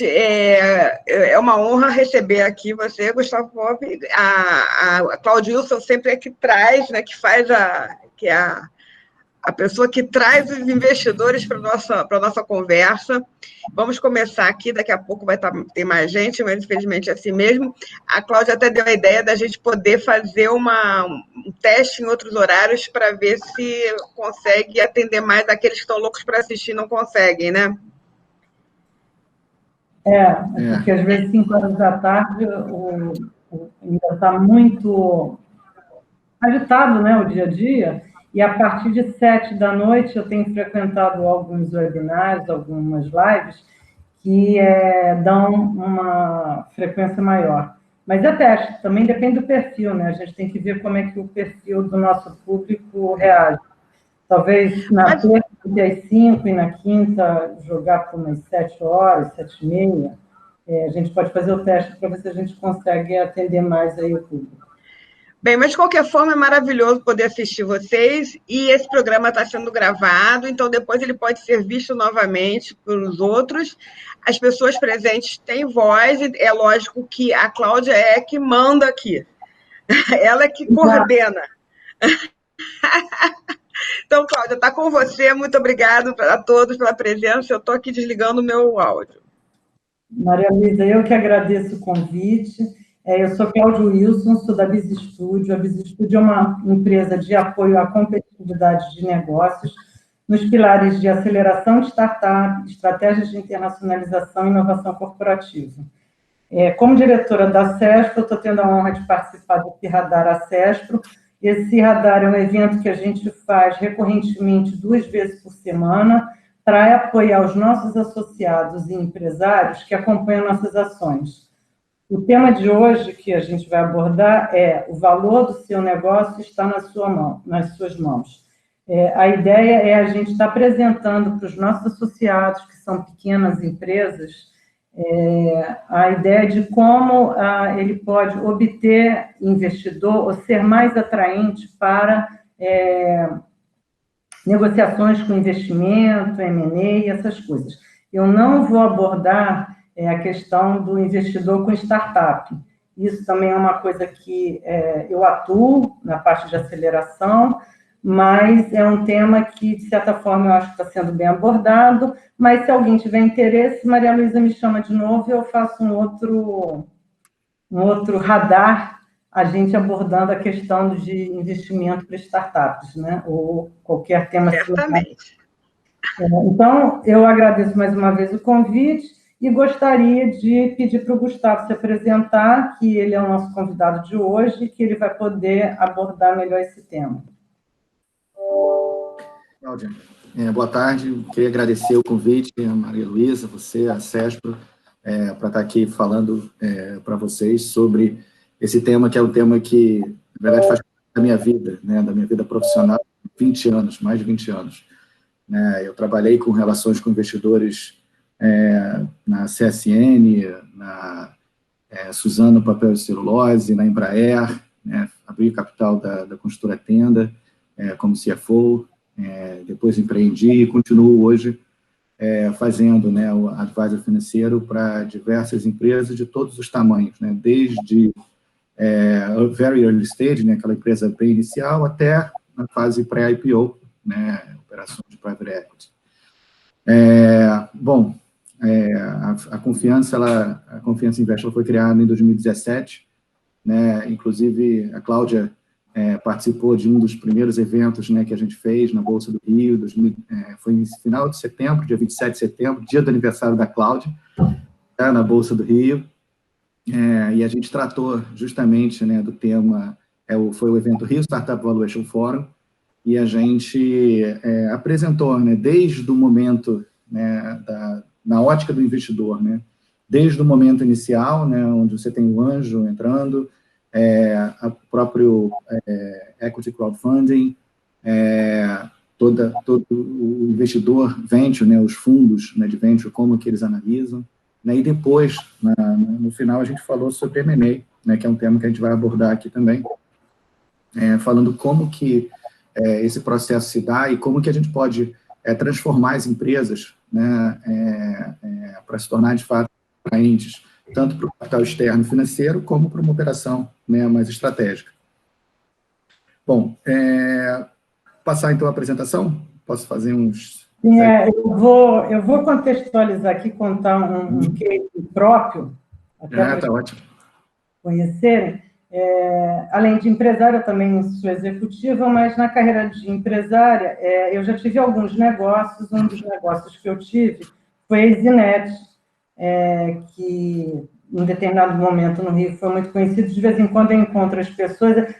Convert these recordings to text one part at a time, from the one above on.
é uma honra receber aqui você, Gustavo Poppe. A Cláudia Wilson sempre é que traz, né, que faz que é a pessoa que traz os investidores para a nossa conversa. Vamos começar aqui, daqui a pouco ter mais gente, mas infelizmente é assim mesmo. A Cláudia até deu a ideia da gente poder fazer um teste em outros horários para ver se consegue atender mais aqueles que estão loucos para assistir e não conseguem, né? Porque às vezes 5 horas da tarde ainda está muito agitado, né, o dia a dia, e a partir de 7 da noite eu tenho frequentado alguns webinários, algumas lives, que dão uma frequência maior. Mas é teste, também depende do perfil, né? A gente tem que ver como é que o perfil do nosso público reage. Talvez na terça às 5 e na quinta jogar por umas 7 horas, 7h30. A gente pode fazer o teste para ver se a gente consegue atender mais aí o público. Bem, mas de qualquer forma é maravilhoso poder assistir vocês, e esse programa está sendo gravado, então depois ele pode ser visto novamente pelos outros. As pessoas presentes têm voz, e é lógico que a Cláudia é que manda aqui, ela é que coordena. Então, Cláudia, está com você, muito obrigada a todos pela presença, eu estou aqui desligando o meu áudio. Maria Luísa, eu que agradeço o convite. Eu sou Cláudia Wilson, sou da Biz Studio. A Biz Studio é uma empresa de apoio à competitividade de negócios nos pilares de aceleração de startup, estratégias de internacionalização e inovação corporativa. Como diretora da CESPRO, eu estou tendo a honra de participar do Radar a CESPRO. Esse radar é um evento que a gente faz recorrentemente 2 vezes por semana para apoiar os nossos associados e empresários que acompanham nossas ações. O tema de hoje que a gente vai abordar é o valor do seu negócio está nas suas mãos. A ideia é a gente estar apresentando para os nossos associados, que são pequenas empresas, a ideia de como ele pode obter investidor ou ser mais atraente para negociações com investimento, M&A, essas coisas. Eu não vou abordar a questão do investidor com startup. Isso também é uma coisa que eu atuo na parte de aceleração, mas é um tema que, de certa forma, eu acho que está sendo bem abordado, mas se alguém tiver interesse, Maria Luísa me chama de novo e eu faço um outro radar, a gente abordando a questão de investimento para startups, né? Ou qualquer tema. Certamente. Então, eu agradeço mais uma vez o convite e gostaria de pedir para o Gustavo se apresentar, que ele é o nosso convidado de hoje, e que ele vai poder abordar melhor esse tema. Cláudia, boa tarde. Queria agradecer o convite, a Maria Luísa, você, a CESPRO, para estar aqui falando para vocês sobre esse tema, que é um tema que, na verdade, faz parte da minha vida, né, da minha vida profissional, 20 anos, mais de 20 anos. Eu trabalhei com relações com investidores na CSN, na Suzano Papel e Celulose, na Embraer, abri capital da construtora Tenda como CFO, depois empreendi e continuo hoje fazendo o advisor financeiro para diversas empresas de todos os tamanhos, desde very early stage, aquela empresa bem inicial, até na fase pré-IPO, operações de private equity. A Confiança Invest foi criada em 2017, inclusive a Cláudia participou de um dos primeiros eventos que a gente fez na Bolsa do Rio, foi no final de setembro, dia 27 de setembro, dia do aniversário da Cláudia, na Bolsa do Rio, e a gente tratou justamente do tema, foi o evento Rio Startup Valuation Forum, e a gente apresentou, desde o momento, na ótica do investidor, desde o momento inicial, onde você tem o anjo entrando, o próprio equity crowdfunding, todo o investidor venture, os fundos de venture, como que eles analisam, e depois, no final, a gente falou sobre M&A, que é um tema que a gente vai abordar aqui também, falando como que esse processo se dá e como que a gente pode transformar as empresas para se tornar, de fato, atraentes, tanto para o capital externo financeiro, como para uma operação, né, mais estratégica. Bom, passar então a apresentação? Posso fazer uns... Sim, eu vou contextualizar aqui, contar um case próprio, até tá ótimo. Conhecerem. Além de empresária, eu também sou executiva, mas na carreira de empresária, eu já tive alguns negócios. Um dos negócios que eu tive foi a Isinet, que em determinado momento no Rio foi muito conhecido. De vez em quando eu encontro as pessoas,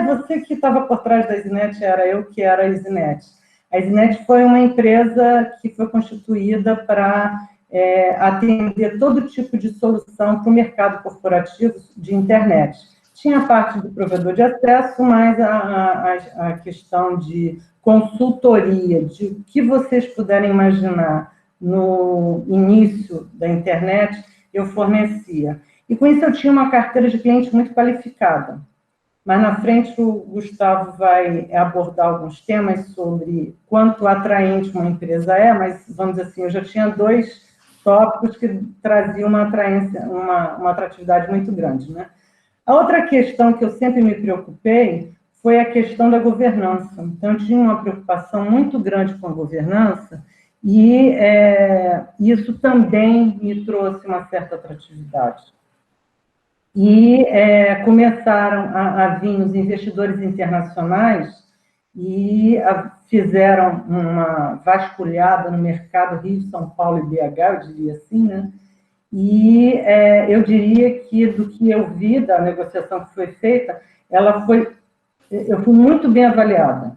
você que estava por trás da Isinet, era eu que era a Isinet. A Isinet foi uma empresa que foi constituída para atender todo tipo de solução para o mercado corporativo de internet. Tinha a parte do provedor de acesso, mas a questão de consultoria, de o que vocês puderem imaginar no início da internet, eu fornecia. E com isso eu tinha uma carteira de cliente muito qualificada. Mas na frente o Gustavo vai abordar alguns temas sobre quanto atraente uma empresa mas vamos dizer assim, eu já tinha 2 tópicos que traziam uma atraência, uma atratividade muito grande, né? A outra questão que eu sempre me preocupei foi a questão da governança. Então, eu tinha uma preocupação muito grande com a governança e isso também me trouxe uma certa atratividade. E começaram a vir os investidores internacionais e fizeram uma vasculhada no mercado Rio, São Paulo e BH, eu diria assim, né? E eu diria que, do que eu vi da negociação que foi feita, eu fui muito bem avaliada.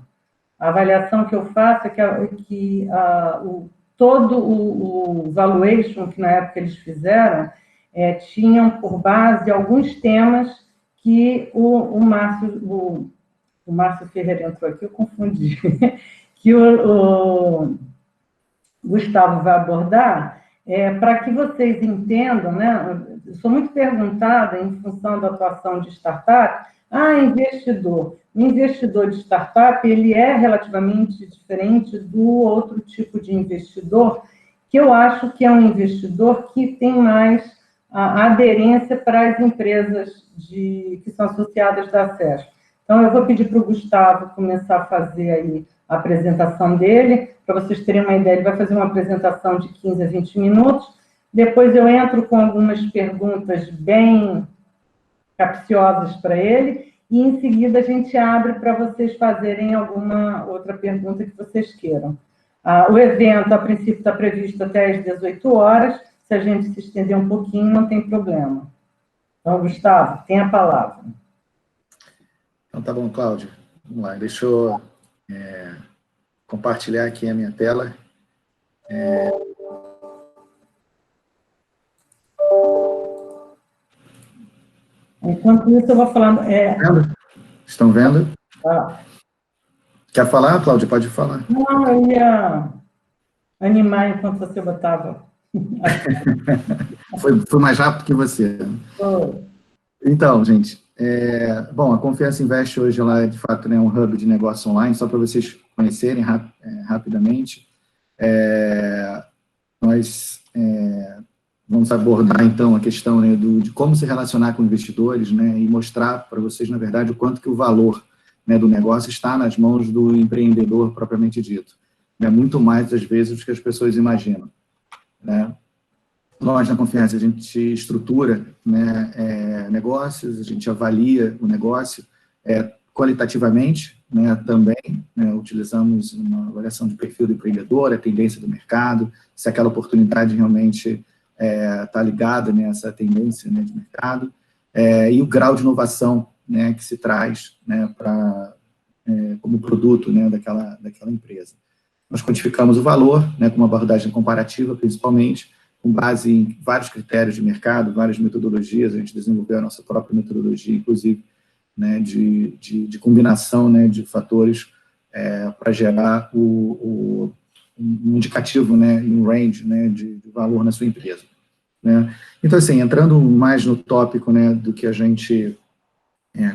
A avaliação que eu faço é que todo o valuation que na época eles fizeram tinham por base alguns temas que o Márcio Ferreira entrou aqui, eu confundi, que o Gustavo vai abordar, para que vocês entendam, né? Eu sou muito perguntada em função da atuação de startup, investidor. O investidor de startup, ele é relativamente diferente do outro tipo de investidor, que eu acho que é um investidor que tem mais a aderência para as empresas que são associadas da SESC. Então, eu vou pedir para o Gustavo começar a fazer aí a apresentação dele, para vocês terem uma ideia, ele vai fazer uma apresentação de 15 a 20 minutos, depois eu entro com algumas perguntas bem capciosas para ele, e em seguida a gente abre para vocês fazerem alguma outra pergunta que vocês queiram. O evento, a princípio, está previsto até às 18 horas, se a gente se estender um pouquinho, não tem problema. Então, Gustavo, tem a palavra. Então, tá bom, Cláudia. Vamos lá, deixa eu compartilhar aqui a minha tela. Enquanto isso, eu vou falando... Estão vendo? Ah. Quer falar, Cláudia? Pode falar. Não, eu ia animar enquanto você botava... Foi mais rápido que você. Foi. Então, gente, bom, a Confiança Invest hoje ela é, de fato, né, um hub de negócio online, só para vocês conhecerem rapidamente. Nós vamos abordar, então, a questão, né, de como se relacionar com investidores, né, e mostrar para vocês, na verdade, o quanto que o valor, né, do negócio está nas mãos do empreendedor propriamente dito. É muito mais, às vezes, do que as pessoas imaginam. Né? Nós, na Confiança, a gente estrutura, né, negócios, a gente avalia o negócio qualitativamente, né, também, né, utilizamos uma avaliação de perfil do empreendedor, a tendência do mercado, se aquela oportunidade realmente está ligada nessa tendência, né, de mercado, e o grau de inovação, né, que se traz, né, como produto, né, daquela empresa. Nós quantificamos o valor, né, com uma abordagem comparativa, principalmente, com base em vários critérios de mercado, várias metodologias. A gente desenvolveu a nossa própria metodologia, inclusive, né, de combinação, né, de fatores para gerar um indicativo, né, um range, né, de valor na sua empresa. Né? Então, assim, entrando mais no tópico, né, do que a gente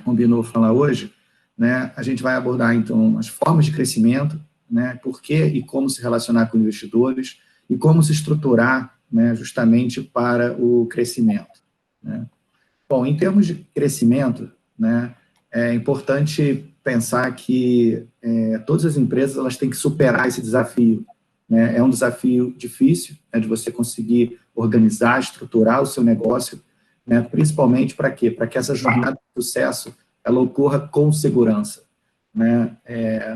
combinou falar hoje, né, a gente vai abordar, então, as formas de crescimento, né, por que e como se relacionar com investidores e como se estruturar, né, justamente para o crescimento, né? Bom, em termos de crescimento, né, é importante pensar que todas as empresas elas têm que superar esse desafio, né? É um desafio difícil, né, de você conseguir organizar, estruturar o seu negócio, né, principalmente para quê? Para que essa jornada de sucesso ela ocorra com segurança, né?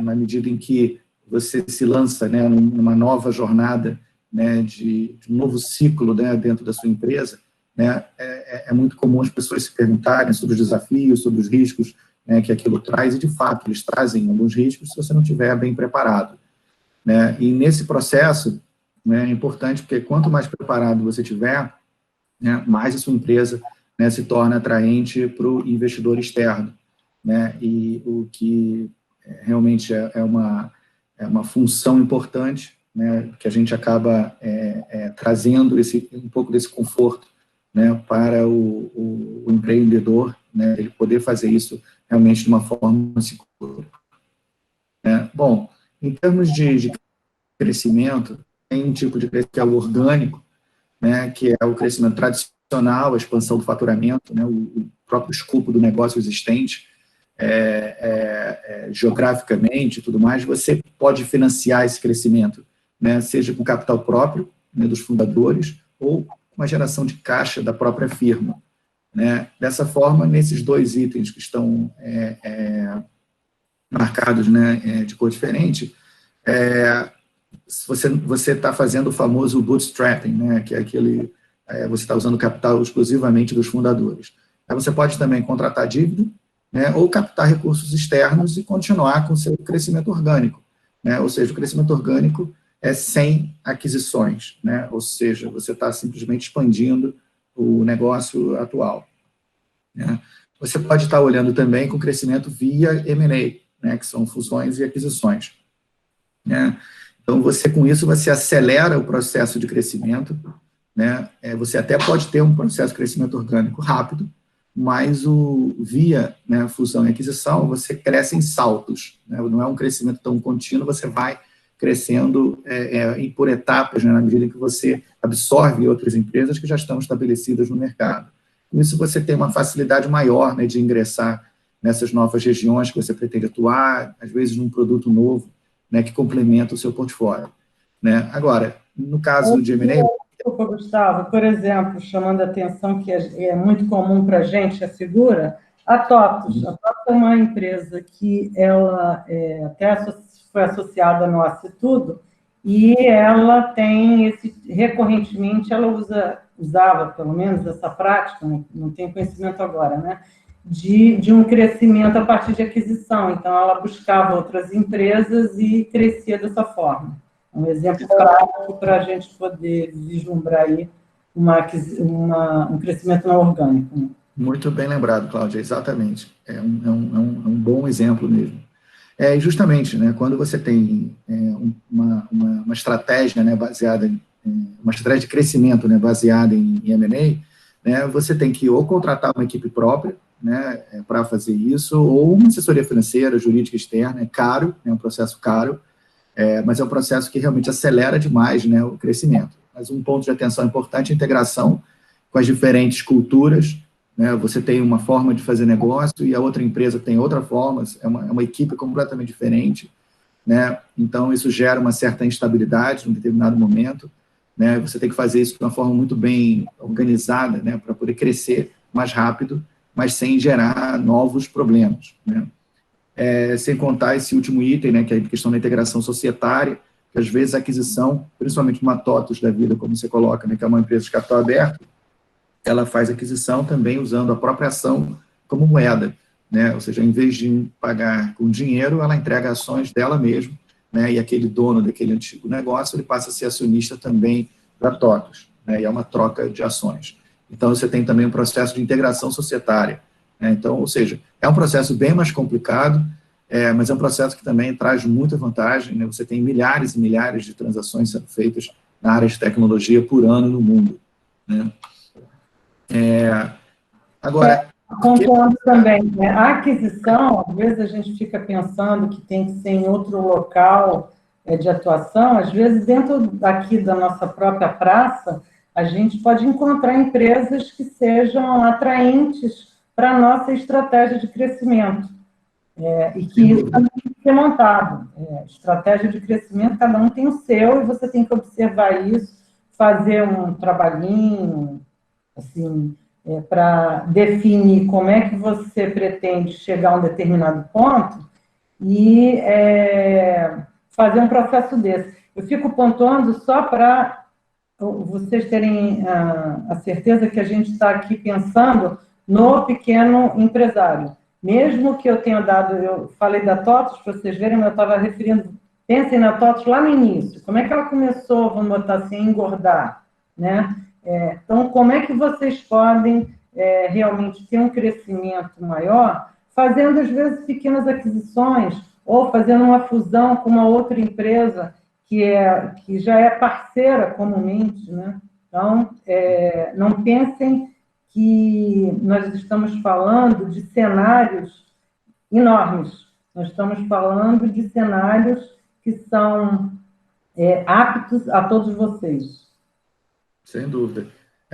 Na medida em que você se lança, né, numa nova jornada, né, de um novo ciclo, né, dentro da sua empresa, né, é muito comum as pessoas se perguntarem sobre os desafios, sobre os riscos, né, que aquilo traz, e de fato eles trazem alguns riscos se você não estiver bem preparado, né? E nesse processo, né, é importante porque quanto mais preparado você tiver, né, mais a sua empresa, né, se torna atraente para o investidor externo, né? E o que realmente é uma função importante, né, que a gente acaba trazendo um pouco desse conforto, né, para o empreendedor, né, ele poder fazer isso realmente de uma forma segura, né? Bom, em termos de crescimento, tem um tipo de crescimento que é o orgânico, né, que é o crescimento tradicional, a expansão do faturamento, né, o próprio escopo do negócio existente, geograficamente e tudo mais, você pode financiar esse crescimento, né, seja com capital próprio, né, dos fundadores, ou com uma geração de caixa da própria firma, né? Dessa forma, nesses dois itens que estão marcados, né, de cor diferente, você está fazendo o famoso bootstrapping, né, que é aquele, você está usando o capital exclusivamente dos fundadores. Aí você pode também contratar dívida, né, ou captar recursos externos e continuar com o seu crescimento orgânico, né? Ou seja, o crescimento orgânico é sem aquisições, né? Ou seja, você está simplesmente expandindo o negócio atual, né? Você pode estar olhando também com crescimento via M&A, né, que são fusões e aquisições, né? Então, com isso, você acelera o processo de crescimento, né? Você até pode ter um processo de crescimento orgânico rápido, mas via, né, fusão e aquisição, você cresce em saltos, né? Não é um crescimento tão contínuo, você vai crescendo por etapas, né, na medida em que você absorve outras empresas que já estão estabelecidas no mercado. Com isso, você tem uma facilidade maior, né, de ingressar nessas novas regiões que você pretende atuar, às vezes num produto novo, né, que complementa o seu portfólio, né? Agora, no caso de M&A... Desculpa, Gustavo, por exemplo, chamando a atenção que é muito comum para a gente, a figura, a TOTUS. A TOTUS é uma empresa que ela até foi associada à Nossa e Tudo, e ela tem recorrentemente, ela usava, pelo menos, essa prática, não tenho conhecimento agora, né, de um crescimento a partir de aquisição. Então, ela buscava outras empresas e crescia dessa forma. Um exemplo prático para a gente poder vislumbrar aí um crescimento não orgânico, né? Muito bem lembrado, Cláudia, exatamente. É um bom exemplo mesmo. Justamente, né, quando você tem uma estratégia, né, baseada uma estratégia de crescimento, né, baseada em M&A, né, você tem que ou contratar uma equipe própria, né, para fazer isso, ou uma assessoria financeira, jurídica externa. É caro, é um processo caro, mas é um processo que realmente acelera demais, né, o crescimento. Mas um ponto de atenção importante é a integração com as diferentes culturas, né? Você tem uma forma de fazer negócio e a outra empresa tem outra forma, é uma equipe completamente diferente, né? Então, isso gera uma certa instabilidade em um determinado momento, né? Você tem que fazer isso de uma forma muito bem organizada, né, para poder crescer mais rápido, mas sem gerar novos problemas, né? Sem contar esse último item, né, que é a questão da integração societária, que às vezes a aquisição, principalmente uma TOTUS da vida, como você coloca, né, que é uma empresa de capital aberto, ela faz aquisição também usando a própria ação como moeda, né? Ou seja, em vez de pagar com dinheiro, ela entrega ações dela mesma, né? E aquele dono daquele antigo negócio, ele passa a ser acionista também da TOTUS, né? E é uma troca de ações. Então, você tem também um processo de integração societária, né? Então, ou seja, é um processo bem mais complicado, mas é um processo que também traz muita vantagem, né? Você tem milhares e milhares de transações sendo feitas na área de tecnologia por ano no mundo, né? Agora... Pontuando também, né? A aquisição, às vezes a gente fica pensando que tem que ser em outro local de atuação, às vezes dentro daqui da nossa própria praça, a gente pode encontrar empresas que sejam atraentes para a nossa estratégia de crescimento. E que isso também tem que ser montado. Estratégia de crescimento, cada um tem o seu, e você tem que observar isso, fazer um trabalhinho, assim, para definir como é que você pretende chegar a um determinado ponto e fazer um processo desse. Eu fico pontuando só para vocês terem a certeza que a gente está aqui pensando no pequeno empresário. Mesmo que eu tenha eu falei da TOTUS, para vocês verem, eu estava referindo, pensem na TOTUS lá no início, como é que ela começou, vamos botar assim, a engordar, né? Então, como é que vocês podem realmente ter um crescimento maior, fazendo, às vezes, pequenas aquisições, ou fazendo uma fusão com uma outra empresa que já é parceira comumente, né? Então, não pensem que nós estamos falando de cenários enormes. Nós estamos falando de cenários que são aptos a todos vocês. Sem dúvida.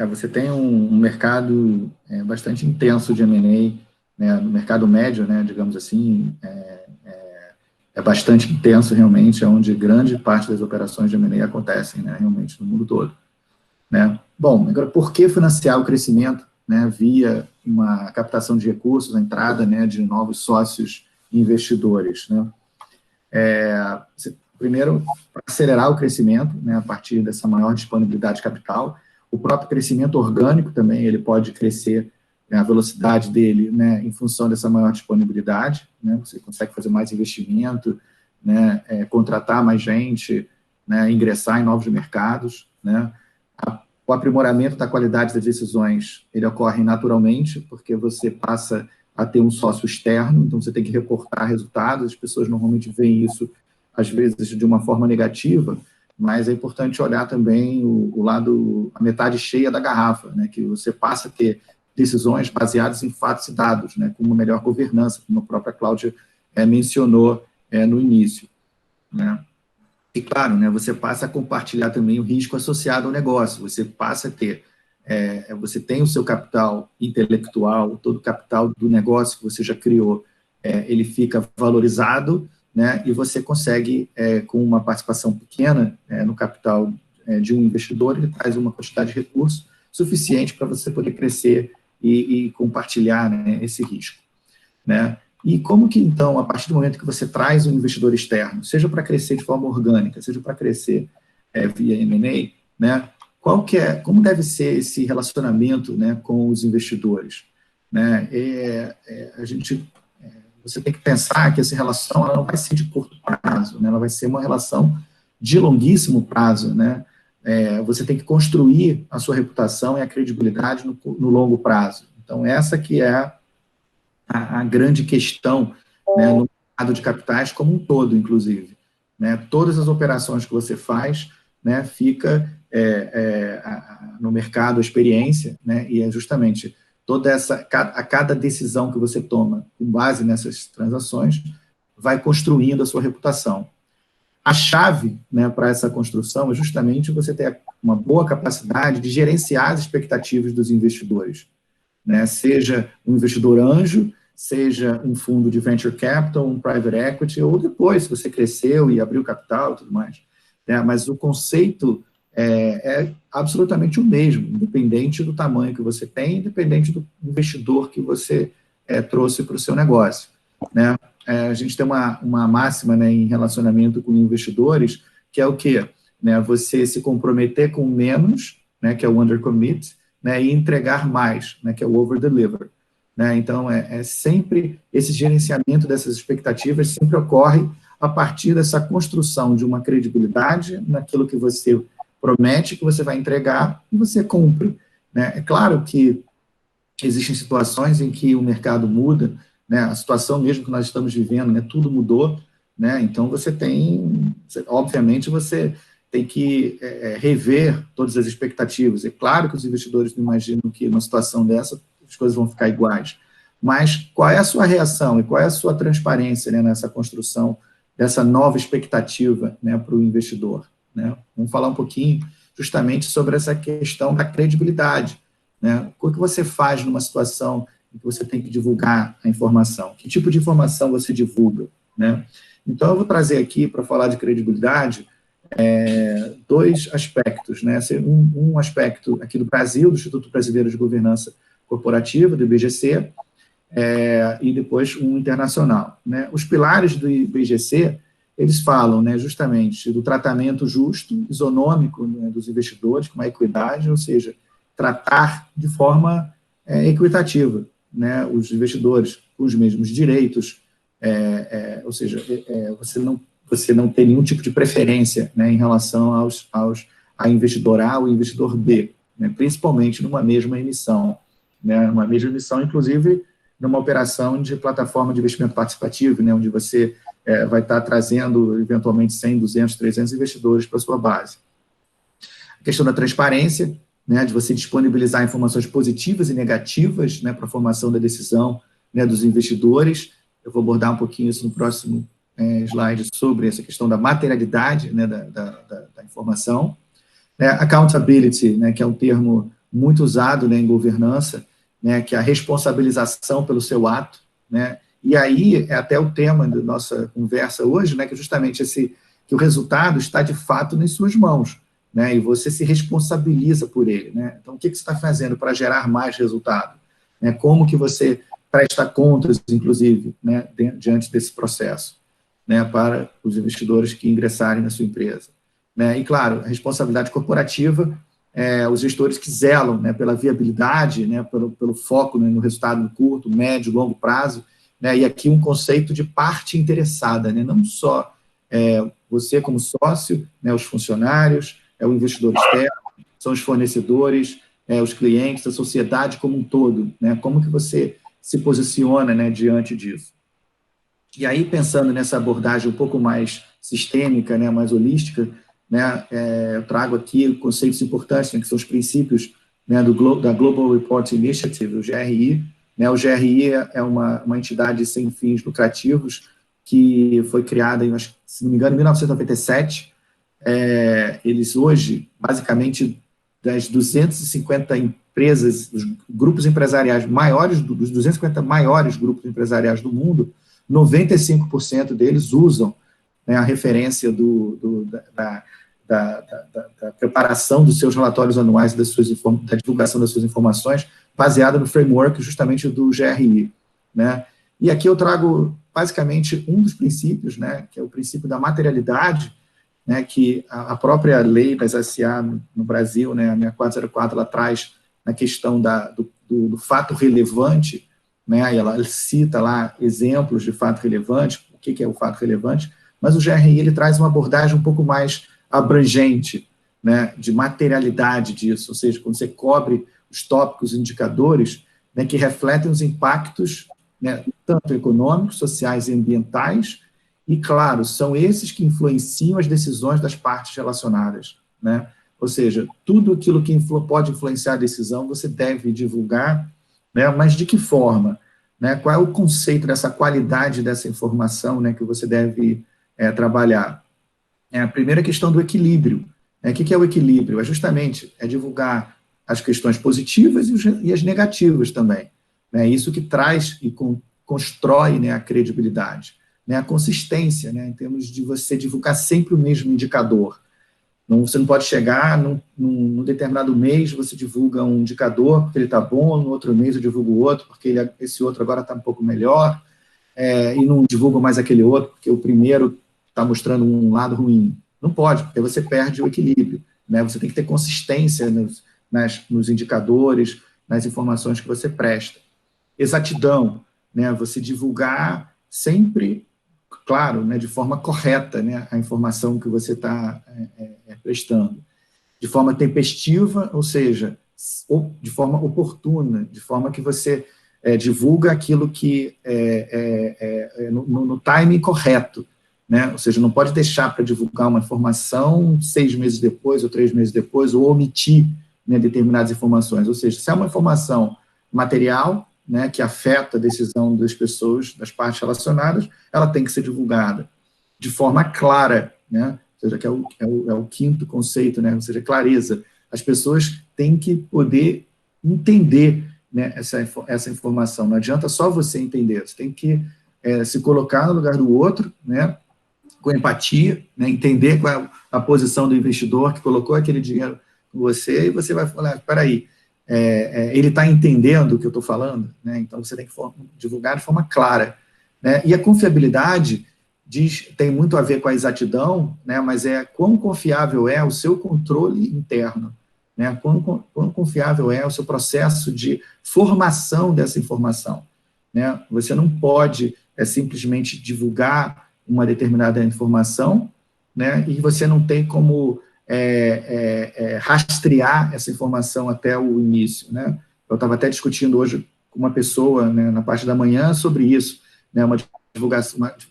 Você tem um mercado bastante intenso de M&A, né, no mercado médio, né, digamos assim, é bastante intenso realmente, é onde grande parte das operações de M&A acontecem, né, realmente no mundo todo. Né? Bom, agora, por que financiar o crescimento, né, via uma captação de recursos, a entrada, né, de novos sócios e investidores? Né? Primeiro, para acelerar o crescimento, né, a partir dessa maior disponibilidade de capital, o próprio crescimento orgânico também, ele pode crescer, né, a velocidade dele, né, em função dessa maior disponibilidade, né, você consegue fazer mais investimento, né, contratar mais gente, né, ingressar em novos mercados, né. O aprimoramento da qualidade das decisões, ele ocorre naturalmente, porque você passa a ter um sócio externo, então você tem que reportar resultados, as pessoas normalmente veem isso, às vezes, de uma forma negativa, mas é importante olhar também o lado, a metade cheia da garrafa, né, que você passa a ter decisões baseadas em fatos e dados, né, com uma melhor governança, como a própria Cláudia mencionou no início, né. E, claro, né, você passa a compartilhar também o risco associado ao negócio, você passa a ter, você tem o seu capital intelectual, todo o capital do negócio que você já criou, ele fica valorizado, né, e você consegue, com uma participação pequena no capital de um investidor, ele traz uma quantidade de recursos suficiente para você poder crescer e compartilhar, né, esse risco, né. E como que, então, a partir do momento que você traz um investidor externo, seja para crescer de forma orgânica, seja para crescer via M&A, né, como deve ser esse relacionamento, né, com os investidores? Né? Você tem que pensar que essa relação ela não vai ser de curto prazo, né, ela vai ser uma relação de longuíssimo prazo, né. Você tem que construir a sua reputação e a credibilidade no longo prazo. Então, essa que é a grande questão, né, no mercado de capitais como um todo, inclusive. Né? Todas as operações que você faz, né, fica no mercado a experiência, né, e é justamente a cada decisão que você toma com base nessas transações, vai construindo a sua reputação. A chave, né, para essa construção é justamente você ter uma boa capacidade de gerenciar as expectativas dos investidores, né, seja um investidor anjo, seja um fundo de venture capital, um private equity, ou depois, se você cresceu e abriu capital e tudo mais. Né? Mas o conceito é absolutamente o mesmo, independente do tamanho que você tem, independente do investidor que você trouxe para o seu negócio. Né? A gente tem uma máxima, né, em relacionamento com investidores, que é o quê? Né? Você se comprometer com menos, né, que é o undercommit, né, e entregar mais, né, que é o over-deliver. Né? Então, sempre esse gerenciamento dessas expectativas sempre ocorre a partir dessa construção de uma credibilidade naquilo que você promete, que você vai entregar, e você cumpre. Né? É claro que existem situações em que o mercado muda, né? A situação mesmo que nós estamos vivendo, né, tudo mudou, né? Então obviamente, você tem que rever todas as expectativas. É claro que os investidores não imaginam que numa situação dessa as coisas vão ficar iguais. Mas qual é a sua reação e qual é a sua transparência, né, nessa construção dessa nova expectativa, né, para o investidor? Né? Vamos falar um pouquinho justamente sobre essa questão da credibilidade, né? O que você faz numa situação em que você tem que divulgar a informação? Que tipo de informação você divulga, né? Então, eu vou trazer aqui, para falar de credibilidade, dois aspectos, né? Um aspecto aqui do Brasil, do Instituto Brasileiro de Governança Corporativa, do IBGC, e depois um internacional, né? Os pilares do IBGC, eles falam, né, justamente do tratamento justo, isonômico, né, dos investidores, com a equidade, ou seja, tratar de forma equitativa, né, os investidores com os mesmos direitos, ou seja, você não tem nenhum tipo de preferência, né, em relação a investidor A ou investidor B, né, principalmente numa mesma emissão, né, inclusive numa operação de plataforma de investimento participativo, né, onde você vai estar trazendo, eventualmente, 100, 200, 300 investidores para a sua base. A questão da transparência, né, de você disponibilizar informações positivas e negativas, né, para a formação da decisão, né, dos investidores. Eu vou abordar um pouquinho isso no próximo slide sobre essa questão da materialidade, né, da informação. Accountability, né, que é um termo muito usado, né, em governança, né, que é a responsabilização pelo seu ato, né, e aí é até o tema da nossa conversa hoje, né, que é justamente que o resultado está de fato nas suas mãos, né, e você se responsabiliza por ele, né. Então, o que você está fazendo para gerar mais resultado? Né, como que você presta contas, inclusive, né, diante desse processo, né, para os investidores que ingressarem na sua empresa, né, e claro, a responsabilidade corporativa, os gestores que zelam, né, pela viabilidade, né, pelo foco, né, no resultado no curto, médio, longo prazo, né, e aqui um conceito de parte interessada, né, não só você como sócio, né, os funcionários, o investidor externo, são os fornecedores, os clientes, a sociedade como um todo, né, como que você se posiciona, né, diante disso. E aí, pensando nessa abordagem um pouco mais sistêmica, né, mais holística, né, eu trago aqui conceitos importantes, né, que são os princípios, né, da Global Reporting Initiative, o GRI. Né, o GRI é uma entidade sem fins lucrativos que foi criada, se não me engano, em 1997. Eles hoje, basicamente, das 250 empresas, os grupos empresariais maiores, dos 250 maiores grupos empresariais do mundo, 95% deles usam, né, a referência da preparação dos seus relatórios anuais, da divulgação das suas informações, baseada no framework justamente do GRI. Né? E aqui eu trago, basicamente, um dos princípios, né, que é o princípio da materialidade, né, que a própria lei das SA no Brasil, né, a 6404, ela traz na questão do fato relevante, né, e ela cita lá exemplos de fato relevante, o que é o fato relevante, mas o GRI ele traz uma abordagem um pouco mais abrangente, né, de materialidade disso, ou seja, quando você cobre os tópicos, indicadores, né, que refletem os impactos, né, tanto econômicos, sociais e ambientais, e, claro, são esses que influenciam as decisões das partes relacionadas, né? Ou seja, tudo aquilo que pode influenciar a decisão, você deve divulgar, né? Mas de que forma? Né? Qual é o conceito dessa qualidade dessa informação, né, que você deve trabalhar? A primeira questão do equilíbrio. O que é o equilíbrio? É justamente divulgar as questões positivas e as negativas também. Né? Isso que traz e constrói, né, a credibilidade. Né, a consistência, né, em termos de você divulgar sempre o mesmo indicador. Você não pode chegar num determinado mês, você divulga um indicador porque ele está bom, no outro mês eu divulgo outro porque esse outro agora está um pouco melhor, e não divulgo mais aquele outro porque o primeiro está mostrando um lado ruim. Não pode, porque você perde o equilíbrio. Né, você tem que ter consistência nos indicadores, nas informações que você presta. Exatidão, né, você divulgar sempre, claro, né, de forma correta, né, a informação que você está prestando. De forma tempestiva, ou seja, de forma oportuna, de forma que você divulga aquilo que no timing correto. Né? Ou seja, não pode deixar para divulgar uma informação 6 meses depois ou 3 meses depois, ou omitir, né, determinadas informações. Ou seja, se é uma informação material, né, que afeta a decisão das pessoas, das partes relacionadas, ela tem que ser divulgada de forma clara, né, seja, que é o quinto conceito, né? Ou seja, clareza. As pessoas têm que poder entender, né, essa informação. Não adianta só você entender, você tem que se colocar no lugar do outro, né, com empatia, né, entender qual é a posição do investidor que colocou aquele dinheiro com você, e você vai falar, espera aí, ele está entendendo o que eu estou falando? Né? Então, você tem que divulgar de forma clara. Né? E a confiabilidade tem muito a ver com a exatidão, né, mas quão confiável é o seu controle interno, né, quão confiável é o seu processo de formação dessa informação. Né? Você não pode simplesmente divulgar uma determinada informação, né, e você não tem como rastrear essa informação até o início. Né? Eu estava até discutindo hoje com uma pessoa, né, na parte da manhã sobre isso, né,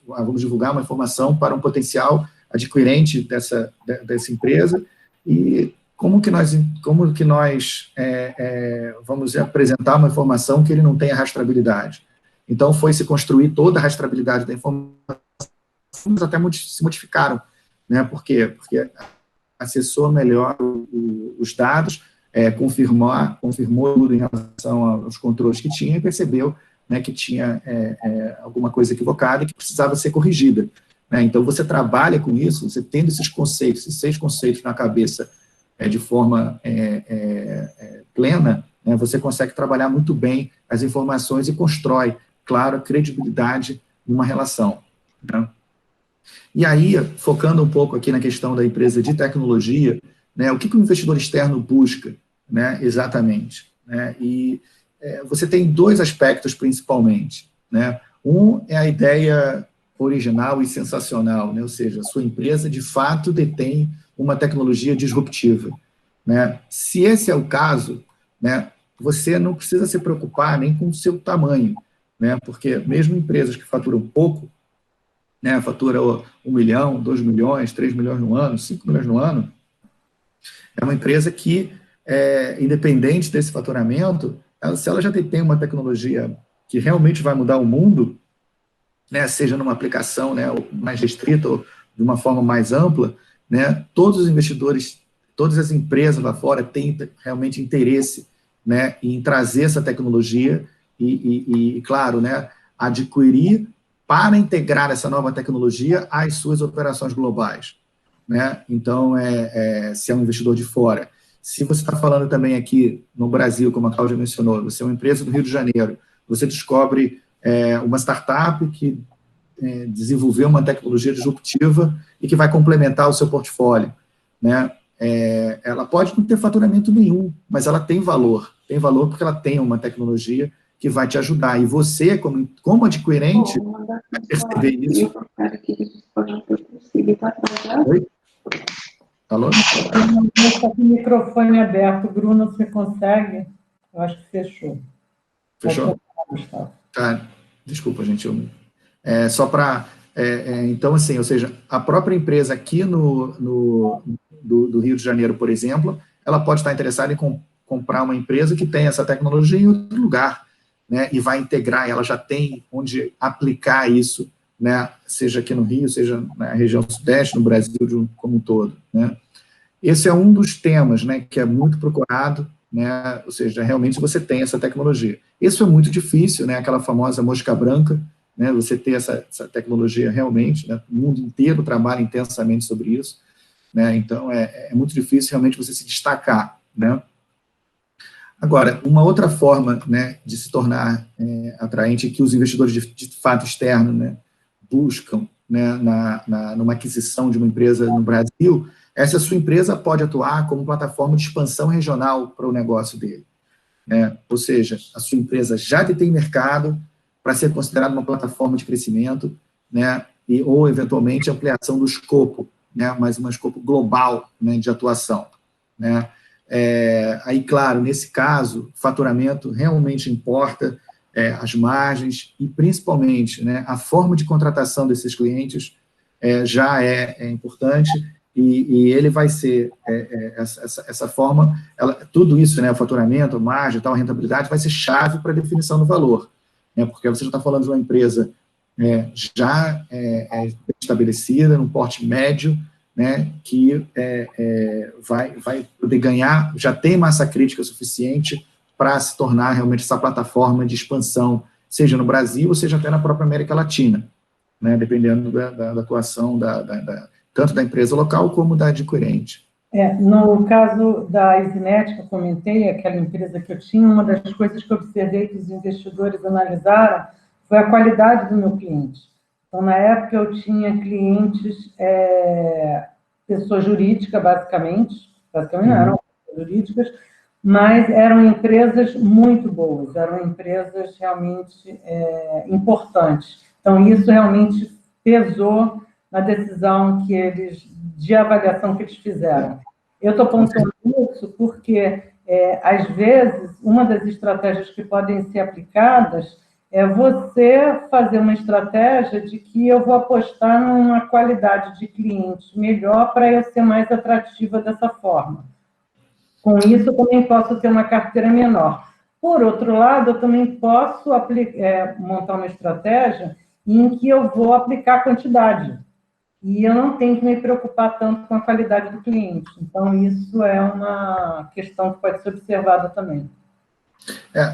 vamos divulgar uma informação para um potencial adquirente dessa empresa, e como que nós vamos apresentar uma informação que ele não tenha rastreabilidade. Então, foi se construir toda a rastreabilidade da informação, até se modificaram. Né? Por quê? Porque acessou melhor os dados, confirmou tudo em relação aos controles que tinha e percebeu, né, que tinha alguma coisa equivocada e que precisava ser corrigida. Né? Então, você trabalha com isso, você tendo esses 6 conceitos na cabeça de forma plena, né, você consegue trabalhar muito bem as informações e constrói, claro, a credibilidade numa relação. Né? E aí, focando um pouco aqui na questão da empresa de tecnologia, né, o que o investidor externo busca, né, exatamente? Né? E você tem 2 aspectos, principalmente. Né? Um é a ideia original e sensacional, né? Ou seja, a sua empresa, de fato, detém uma tecnologia disruptiva. Né? Se esse é o caso, né, você não precisa se preocupar nem com o seu tamanho, né? Porque mesmo empresas que faturam pouco, né, fatura 1 milhão, 2 milhões, 3 milhões no ano, 5 milhões no ano, é uma empresa que, independente desse faturamento, se ela já tem uma tecnologia que realmente vai mudar o mundo, né, seja numa aplicação, né, mais restrita ou de uma forma mais ampla, né, todos os investidores, todas as empresas lá fora têm realmente interesse, né, em trazer essa tecnologia e claro, né, adquirir para integrar essa nova tecnologia às suas operações globais. Né? Então, se é um investidor de fora. Se você está falando também aqui no Brasil, como a Cláudia mencionou, você é uma empresa do Rio de Janeiro, você descobre uma startup que desenvolveu uma tecnologia disruptiva e que vai complementar o seu portfólio. Né? Ela pode não ter faturamento nenhum, mas ela tem valor porque ela tem uma tecnologia que vai te ajudar. E você, como adquirente, vai perceber isso. Oi? Alô? Está com o microfone aberto. Bruno, você consegue? Eu acho que fechou. Fechou? Tá. Desculpa, gente. Só para... então, assim, ou seja, a própria empresa aqui do Rio de Janeiro, por exemplo, ela pode estar interessada em comprar uma empresa que tem essa tecnologia em outro lugar, né, e vai integrar, ela já tem onde aplicar isso, né, seja aqui no Rio, seja na região sudeste, no Brasil como um todo. Né. Esse é um dos temas, né, que é muito procurado, né, ou seja, realmente você tem essa tecnologia. Isso é muito difícil, né, aquela famosa mosca branca, né, você ter essa tecnologia realmente, né, o mundo inteiro trabalha intensamente sobre isso, né, então é muito difícil realmente você se destacar. Né. Agora, uma outra forma, né, de se tornar atraente, que os investidores de fato externos, né, buscam, né, numa aquisição de uma empresa no Brasil, essa sua empresa pode atuar como plataforma de expansão regional para o negócio dele. Né? Ou seja, a sua empresa já tem mercado para ser considerada uma plataforma de crescimento, né, ou, eventualmente, ampliação do escopo, né, mas um escopo global, né, de atuação. Né? Aí, claro, nesse caso, faturamento realmente importa, as margens e, principalmente, né, a forma de contratação desses clientes já é importante e ele vai ser, essa forma, tudo isso, né, o faturamento, a margem, tal, a rentabilidade, vai ser chave para a definição do valor, né, porque você já está falando de uma empresa já estabelecida, num porte médio, né, que vai poder ganhar, já tem massa crítica suficiente para se tornar realmente essa plataforma de expansão, seja no Brasil, ou seja até na própria América Latina, né, dependendo da atuação tanto da empresa local como da adquirente. No caso da EasyNet, que eu comentei, aquela empresa que eu tinha, uma das coisas que eu observei que os investidores analisaram foi a qualidade do meu cliente. Então, na época, eu tinha clientes, pessoa jurídica, basicamente não eram pessoas jurídicas, mas eram empresas muito boas, eram empresas realmente importantes. Então, isso realmente pesou na decisão de avaliação que eles fizeram. Eu estou pontuando isso porque, às vezes, uma das estratégias que podem ser aplicadas é você fazer uma estratégia de que eu vou apostar numa qualidade de cliente melhor para eu ser mais atrativa dessa forma. Com isso, eu também posso ter uma carteira menor. Por outro lado, eu também posso montar uma estratégia em que eu vou aplicar quantidade. E eu não tenho que me preocupar tanto com a qualidade do cliente. Então, isso é uma questão que pode ser observada também.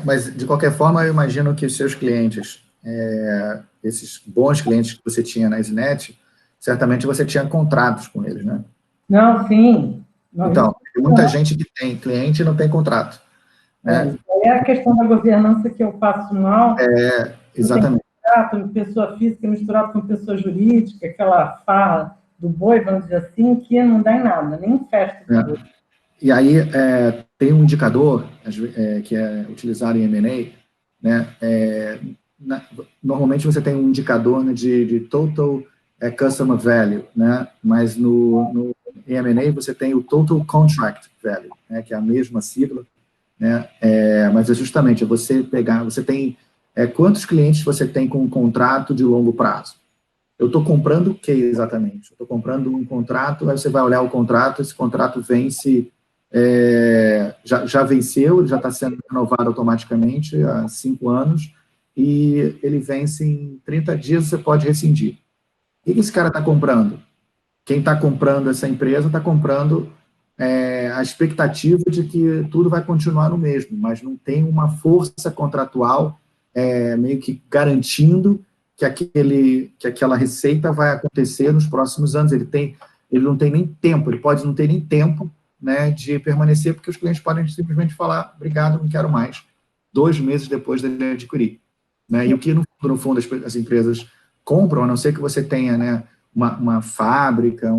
Mas, de qualquer forma, eu imagino que os seus clientes, esses bons clientes que você tinha na EasyNet, certamente você tinha contratos com eles, né? Não, sim. Então, tem muita gente que tem cliente e não tem contrato. Né? É a questão da governança que eu passo mal. Exatamente. Contrato, pessoa física misturado com pessoa jurídica, aquela farra do boi, vamos dizer assim, que não dá em nada, nem festa do boi. E aí, tem um indicador que é utilizado em M&A, né? Normalmente você tem um indicador, né, de Total Customer Value, né? Mas no M&A você tem o Total Contract Value, né, que é a mesma sigla, né? Mas justamente você tem quantos clientes você tem com um contrato de longo prazo. Eu estou comprando o que exatamente? Eu estou comprando um contrato, aí você vai olhar o contrato, esse contrato vence, já venceu, ele já está sendo renovado automaticamente há 5 anos, e ele vence em 30 dias, você pode rescindir. O que esse cara está comprando? Quem está comprando essa empresa está comprando a expectativa de que tudo vai continuar no mesmo, mas não tem uma força contratual meio que garantindo que aquela receita vai acontecer nos próximos anos. Ele não tem nem tempo, ele pode não ter nem tempo, né, de permanecer, porque os clientes podem simplesmente falar, obrigado, não quero mais, 2 meses depois dele adquirir. Né? E o que, no fundo, as empresas compram, a não ser que você tenha, né, uma fábrica,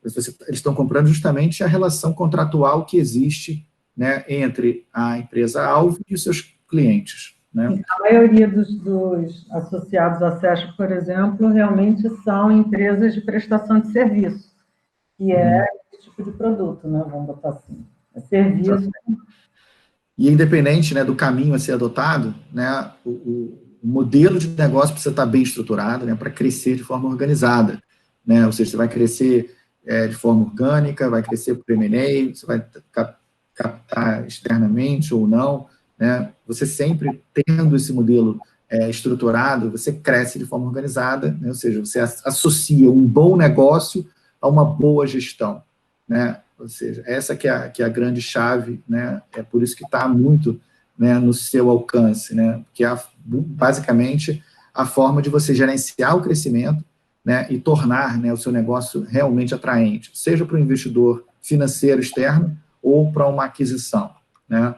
eles estão comprando justamente a relação contratual que existe, né, entre a empresa-alvo e os seus clientes. Né? A maioria dos associados à SESC, por exemplo, realmente são empresas de prestação de serviço, que é esse tipo de produto, né? Vamos botar assim. É serviço. E independente, né, do caminho a ser adotado, né, o modelo de negócio precisa estar bem estruturado, né, para crescer de forma organizada. Né? Ou seja, você vai crescer de forma orgânica, vai crescer por M&A, você vai captar externamente ou não. Né? Você sempre tendo esse modelo estruturado, você cresce de forma organizada, né? Ou seja, você associa um bom negócio a uma boa gestão. Né? Ou seja, essa que é a grande chave, né? É por isso que está muito, né, no seu alcance, né? Que é basicamente a forma de você gerenciar o crescimento, né, e tornar, né, o seu negócio realmente atraente, seja para o investidor financeiro externo ou para uma aquisição. Né?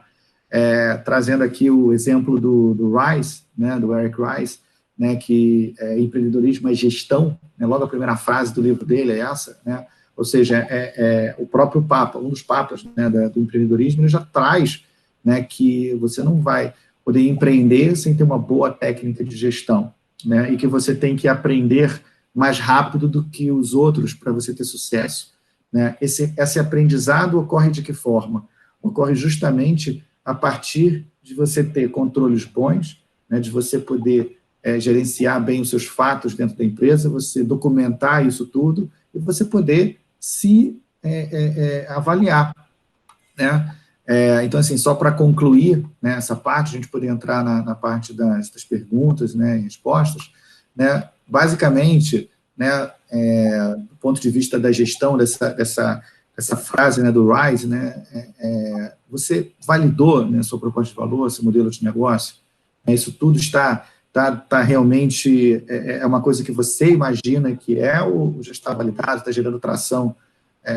Trazendo aqui o exemplo do Rice, né, do Eric Rice, né, que empreendedorismo é gestão, né, logo a primeira frase do livro dele é essa, né, ou seja, o próprio Papa, um dos papas, né, do empreendedorismo, ele já traz, né, que você não vai poder empreender sem ter uma boa técnica de gestão, né, e que você tem que aprender mais rápido do que os outros para você ter sucesso. Né? Esse aprendizado ocorre de que forma? Ocorre justamente a partir de você ter controles bons, né, de você poder gerenciar bem os seus fatos dentro da empresa, você documentar isso tudo e você poder se avaliar. Né? Então, assim, só para concluir, né, essa parte, a gente poder entrar na parte das perguntas, né, e respostas, né, basicamente, né, do ponto de vista da gestão dessa frase, né, do RISE, né, você validou, né, sua proposta de valor, seu modelo de negócio, né, isso tudo está realmente, uma coisa que você imagina que ou já está validado, está gerando tração,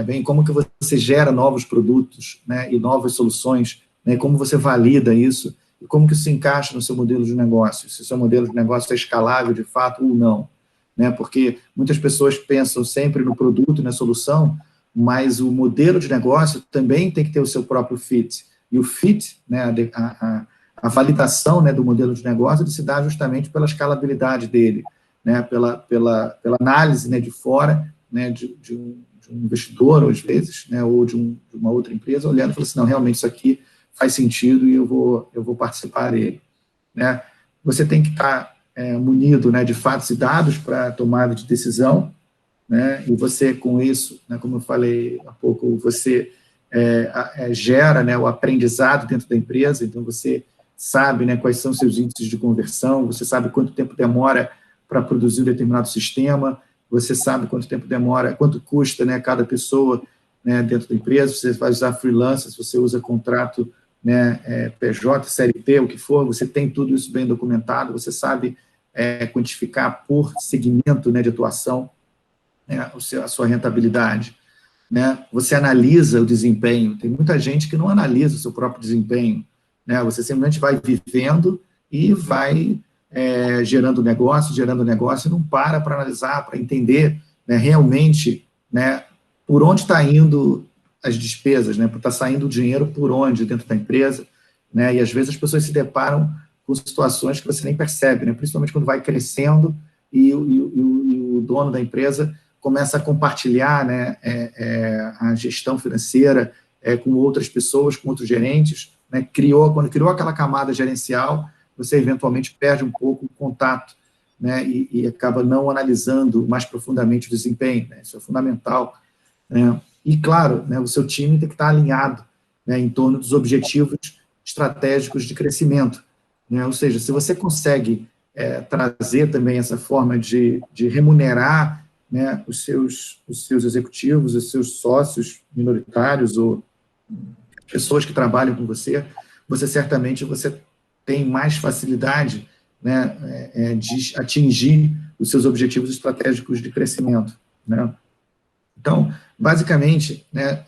bem, como que você gera novos produtos, né, e novas soluções, né, como você valida isso, e como que isso se encaixa no seu modelo de negócio, se o seu modelo de negócio é escalável de fato ou não, né, porque muitas pessoas pensam sempre no produto e na solução, mas o modelo de negócio também tem que ter o seu próprio fit, e o fit, né, a validação, né, do modelo de negócio, ele se dá justamente pela escalabilidade dele, né, pela análise, né, de fora, né, de um investidor, às vezes, né, ou de uma outra empresa, olhando e falando assim, não, realmente isso aqui faz sentido e eu vou participar dele, né. Você tem que estar munido, né, de fatos e dados para tomada de decisão, né, e você, com isso, né, como eu falei há pouco, você gera, né, o aprendizado dentro da empresa, então você sabe, né, quais são seus índices de conversão, você sabe quanto tempo demora para produzir um determinado sistema, você sabe quanto tempo demora, quanto custa, né, cada pessoa, né, dentro da empresa, você vai usar freelancer, se você usa contrato, né, PJ, CLT, o que for, você tem tudo isso bem documentado, você sabe quantificar por segmento, né, de atuação, né, a sua rentabilidade, né, você analisa o desempenho, tem muita gente que não analisa o seu próprio desempenho, né, você simplesmente vai vivendo e vai gerando negócio, e não para analisar, para entender, né, realmente, né, por onde está indo as despesas, né, está saindo o dinheiro por onde dentro da empresa, né, e às vezes as pessoas se deparam com situações que você nem percebe, né, principalmente quando vai crescendo e o dono da empresa começa a compartilhar, né, a gestão financeira com outras pessoas, com outros gerentes, né, quando criou aquela camada gerencial, você eventualmente perde um pouco o contato, né, e acaba não analisando mais profundamente o desempenho, né, isso é fundamental, né, e claro, né, o seu time tem que estar alinhado, né, em torno dos objetivos estratégicos de crescimento, né, ou seja, se você consegue trazer também essa forma de remunerar, né, os seus executivos, os seus sócios minoritários ou pessoas que trabalham com você certamente tem mais facilidade, né, de atingir os seus objetivos estratégicos de crescimento, né. Então, basicamente, né,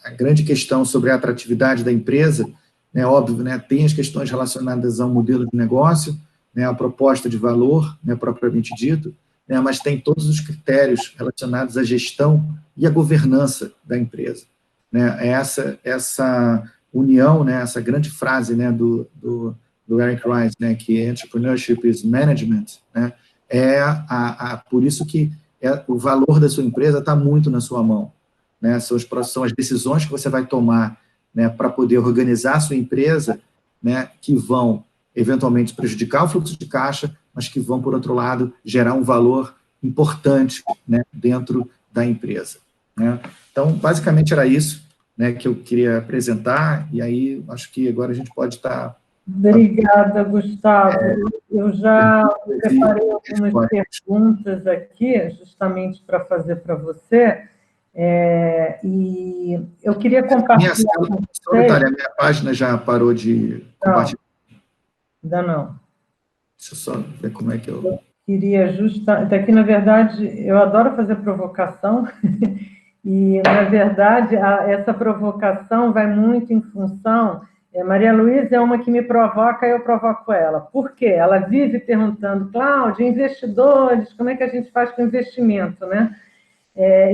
a grande questão sobre a atratividade da empresa, né, óbvio, né, tem as questões relacionadas ao modelo de negócio, né, a proposta de valor, né, propriamente dito, né, mas tem todos os critérios relacionados à gestão e à governança da empresa, né, essa união, né, essa grande frase, né, do Eric Rice, né, que entrepreneurship is management, né, por isso que o valor da sua empresa está muito na sua mão, né, são as decisões que você vai tomar, né, para poder organizar a sua empresa, né, que vão eventualmente prejudicar o fluxo de caixa, mas que vão, por outro lado, gerar um valor importante, né, dentro da empresa, né. Então, basicamente era isso, né, que eu queria apresentar, e aí acho que agora a gente pode estar... Obrigada, Gustavo. Eu já preparei algumas perguntas aqui, justamente para fazer para você, e eu queria compartilhar com você... A minha página já parou de compartilhar. Ainda não. Deixa eu só ver como é que eu queria justamente... Aqui, na verdade, eu adoro fazer provocação, e, na verdade, essa provocação vai muito em função... Maria Luísa é uma que me provoca, eu provoco ela. Por quê? Ela vive perguntando, Cláudia, investidores, como é que a gente faz com investimento, né?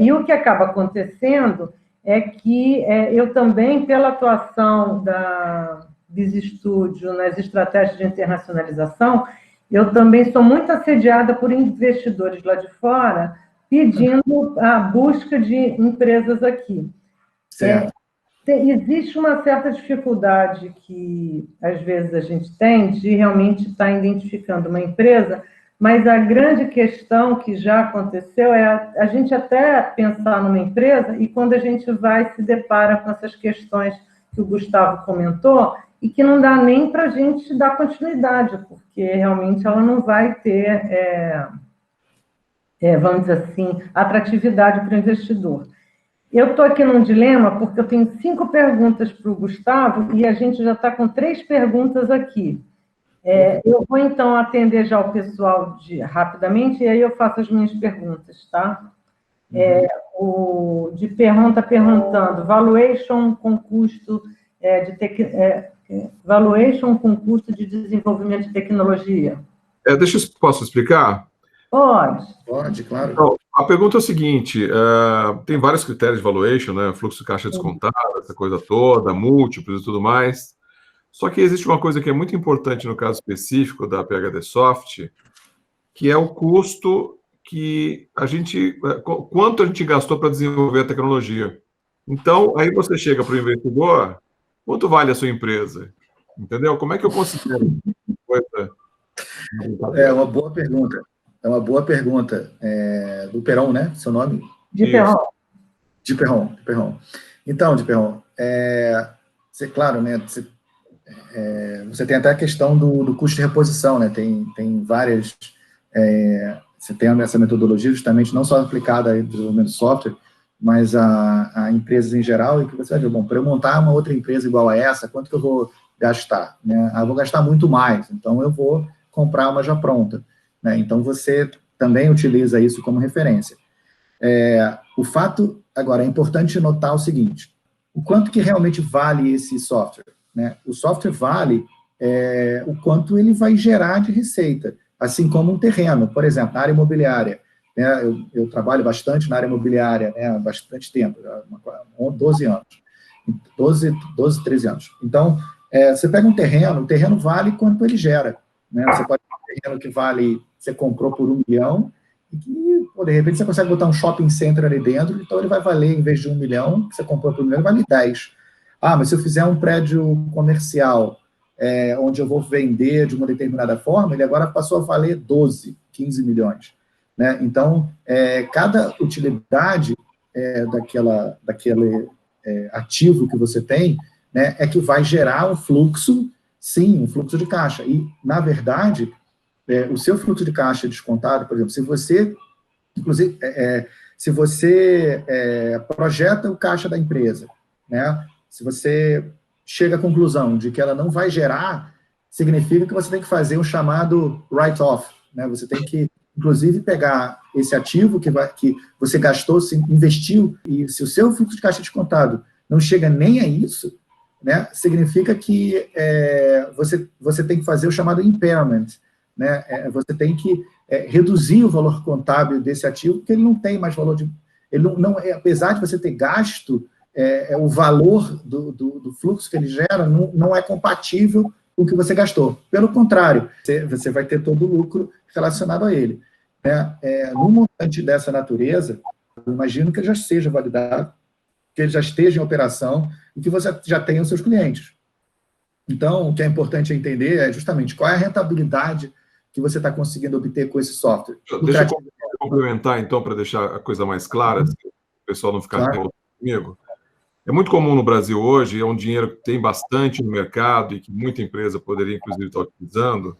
E o que acaba acontecendo é que eu também, pela atuação da BizStudio nas estratégias de internacionalização, eu também sou muito assediada por investidores lá de fora, pedindo a busca de empresas aqui. Certo. Existe uma certa dificuldade que, às vezes, a gente tem de realmente estar identificando uma empresa, mas a grande questão que já aconteceu é a gente até pensar numa empresa e quando a gente vai se depara com essas questões que o Gustavo comentou e que não dá nem para a gente dar continuidade, porque realmente ela não vai ter vamos dizer assim, atratividade para o investidor. Eu estou aqui num dilema porque eu tenho 5 perguntas para o Gustavo e a gente já está com 3 perguntas aqui. Eu vou, então, atender já o pessoal rapidamente e aí eu faço as minhas perguntas, tá? O de Perron está perguntando, valuation com custo de desenvolvimento de tecnologia. Posso explicar? Pode, claro. Então, a pergunta é o seguinte, tem vários critérios de valuation, né? Fluxo de caixa descontado, essa coisa toda, múltiplos e tudo mais. Só que existe uma coisa que é muito importante no caso específico da PHD Soft, que é o custo quanto a gente gastou para desenvolver a tecnologia. Então, aí você chega para o investidor, quanto vale a sua empresa? Entendeu? Como é que eu considero coisa? É uma boa pergunta. Do Perron, né? Seu nome? De Perron. De Perron. Então, de Perron, claro, né? Você tem até a questão do custo de reposição, né? Tem várias... você tem essa metodologia justamente não só aplicada ao desenvolvimento de software, mas a empresas em geral, e que você vai ver, bom, para eu montar uma outra empresa igual a essa, quanto que eu vou gastar? Né? Eu vou gastar muito mais, então eu vou comprar uma já pronta. Né? Então, você também utiliza isso como referência. O fato, agora, é importante notar o seguinte, o quanto que realmente vale esse software? Né? O software vale o quanto ele vai gerar de receita, assim como um terreno, por exemplo, na área imobiliária. Né? Eu trabalho bastante na área imobiliária, né, há bastante tempo, 12 anos, 12, 13 anos. Então, você pega um terreno, o terreno vale quanto ele gera. Né? Você pode ter um terreno que vale, você comprou por 1 milhão, e que, pô, de repente, você consegue botar um shopping center ali dentro, então ele vai valer, em vez de 1 milhão, que você comprou por 1 milhão, vale 10. Mas se eu fizer um prédio comercial, onde eu vou vender de uma determinada forma, ele agora passou a valer 12, 15 milhões. Né? Então, cada utilidade daquele ativo que você tem, né, é que vai gerar um fluxo, sim, um fluxo de caixa. E, na verdade, o seu fluxo de caixa descontado, por exemplo, se você, inclusive, se você projeta o caixa da empresa, né, se você chega à conclusão de que ela não vai gerar, significa que você tem que fazer um chamado write-off, né? Você tem que, inclusive, pegar esse ativo que você gastou, investiu, e se o seu fluxo de caixa descontado não chega nem a isso, né, significa que você tem que fazer o chamado impairment, né? Você tem que reduzir o valor contábil desse ativo, porque ele não tem mais valor apesar de você ter gasto, o valor do fluxo que ele gera não é compatível com o que você gastou. Pelo contrário, você vai ter todo o lucro relacionado a ele. Né? Num montante dessa natureza, eu imagino que ele já seja validado, que ele já esteja em operação e que você já tenha os seus clientes. Então, o que é importante entender é justamente qual é a rentabilidade que você está conseguindo obter com esse software. Deixa eu complementar, então, para deixar a coisa mais clara, se o pessoal não ficar comigo. É muito comum no Brasil hoje, é um dinheiro que tem bastante no mercado e que muita empresa poderia, inclusive, estar utilizando,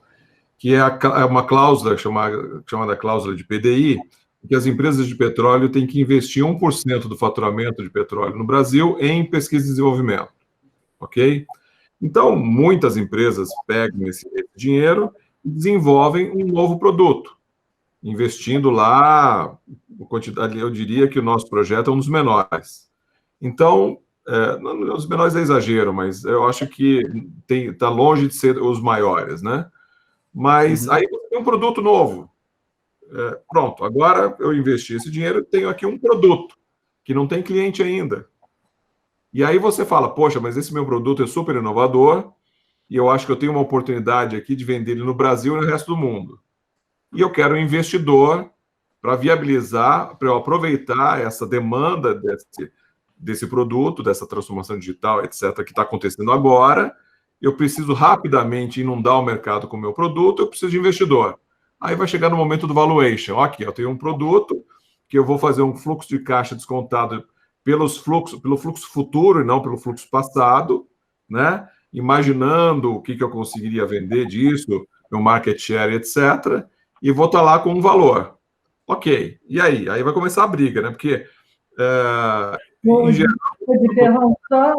que é uma cláusula chamada cláusula de PDI, que as empresas de petróleo têm que investir 1% do faturamento de petróleo no Brasil em pesquisa e desenvolvimento. Ok? Então, muitas empresas pegam esse dinheiro e desenvolvem um novo produto, investindo lá, quantidade, eu diria que o nosso projeto é um dos menores. Então, os menores é exagero, mas eu acho que está longe de ser os maiores, né? Mas aí você tem um produto novo. Pronto, agora eu investi esse dinheiro, tenho aqui um produto que não tem cliente ainda. E aí você fala, poxa, mas esse meu produto é super inovador e eu acho que eu tenho uma oportunidade aqui de vender ele no Brasil e no resto do mundo. E eu quero um investidor para viabilizar, para eu aproveitar essa demanda desse produto, dessa transformação digital, etc., que está acontecendo agora. Eu preciso rapidamente inundar o mercado com o meu produto, eu preciso de investidor. Aí vai chegar no momento do valuation. Aqui, eu tenho um produto que eu vou fazer um fluxo de caixa descontado pelo fluxo futuro e não pelo fluxo passado, né? Imaginando o que eu conseguiria vender disso, meu market share, etc., e vou estar lá com um valor. Ok, e aí? Aí vai começar a briga, né? Porque, em geral... Só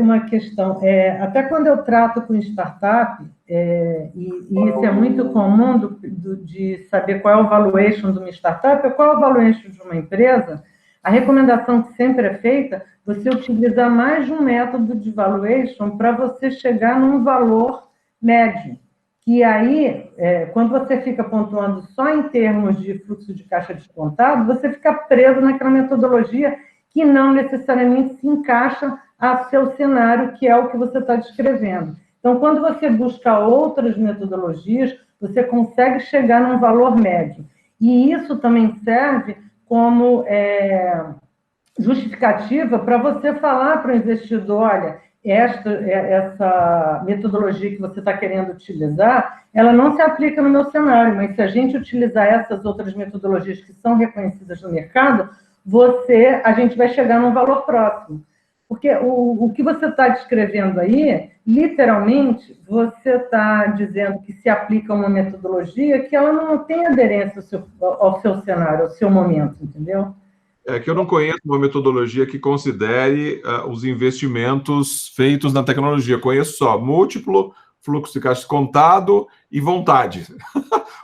uma questão. Até quando eu trato com startup, e isso é muito comum de saber qual é o valuation de uma startup, qual é o valuation de uma empresa, a recomendação que sempre é feita, você utilizar mais de um método de valuation para você chegar num valor médio. Que aí, quando você fica pontuando só em termos de fluxo de caixa descontado, você fica preso naquela metodologia que não necessariamente se encaixa a seu cenário, que é o que você está descrevendo. Então, quando você busca outras metodologias, você consegue chegar num valor médio. E isso também serve como justificativa para você falar para o investidor, olha, essa metodologia que você está querendo utilizar, ela não se aplica no meu cenário, mas se a gente utilizar essas outras metodologias que são reconhecidas no mercado, a gente vai chegar num valor próximo. Porque o que você está descrevendo aí, literalmente, você está dizendo que se aplica uma metodologia que ela não tem aderência ao seu cenário, ao seu momento, entendeu? É que eu não conheço uma metodologia que considere os investimentos feitos na tecnologia. Conheço só múltiplo, fluxo de caixa contado e vontade.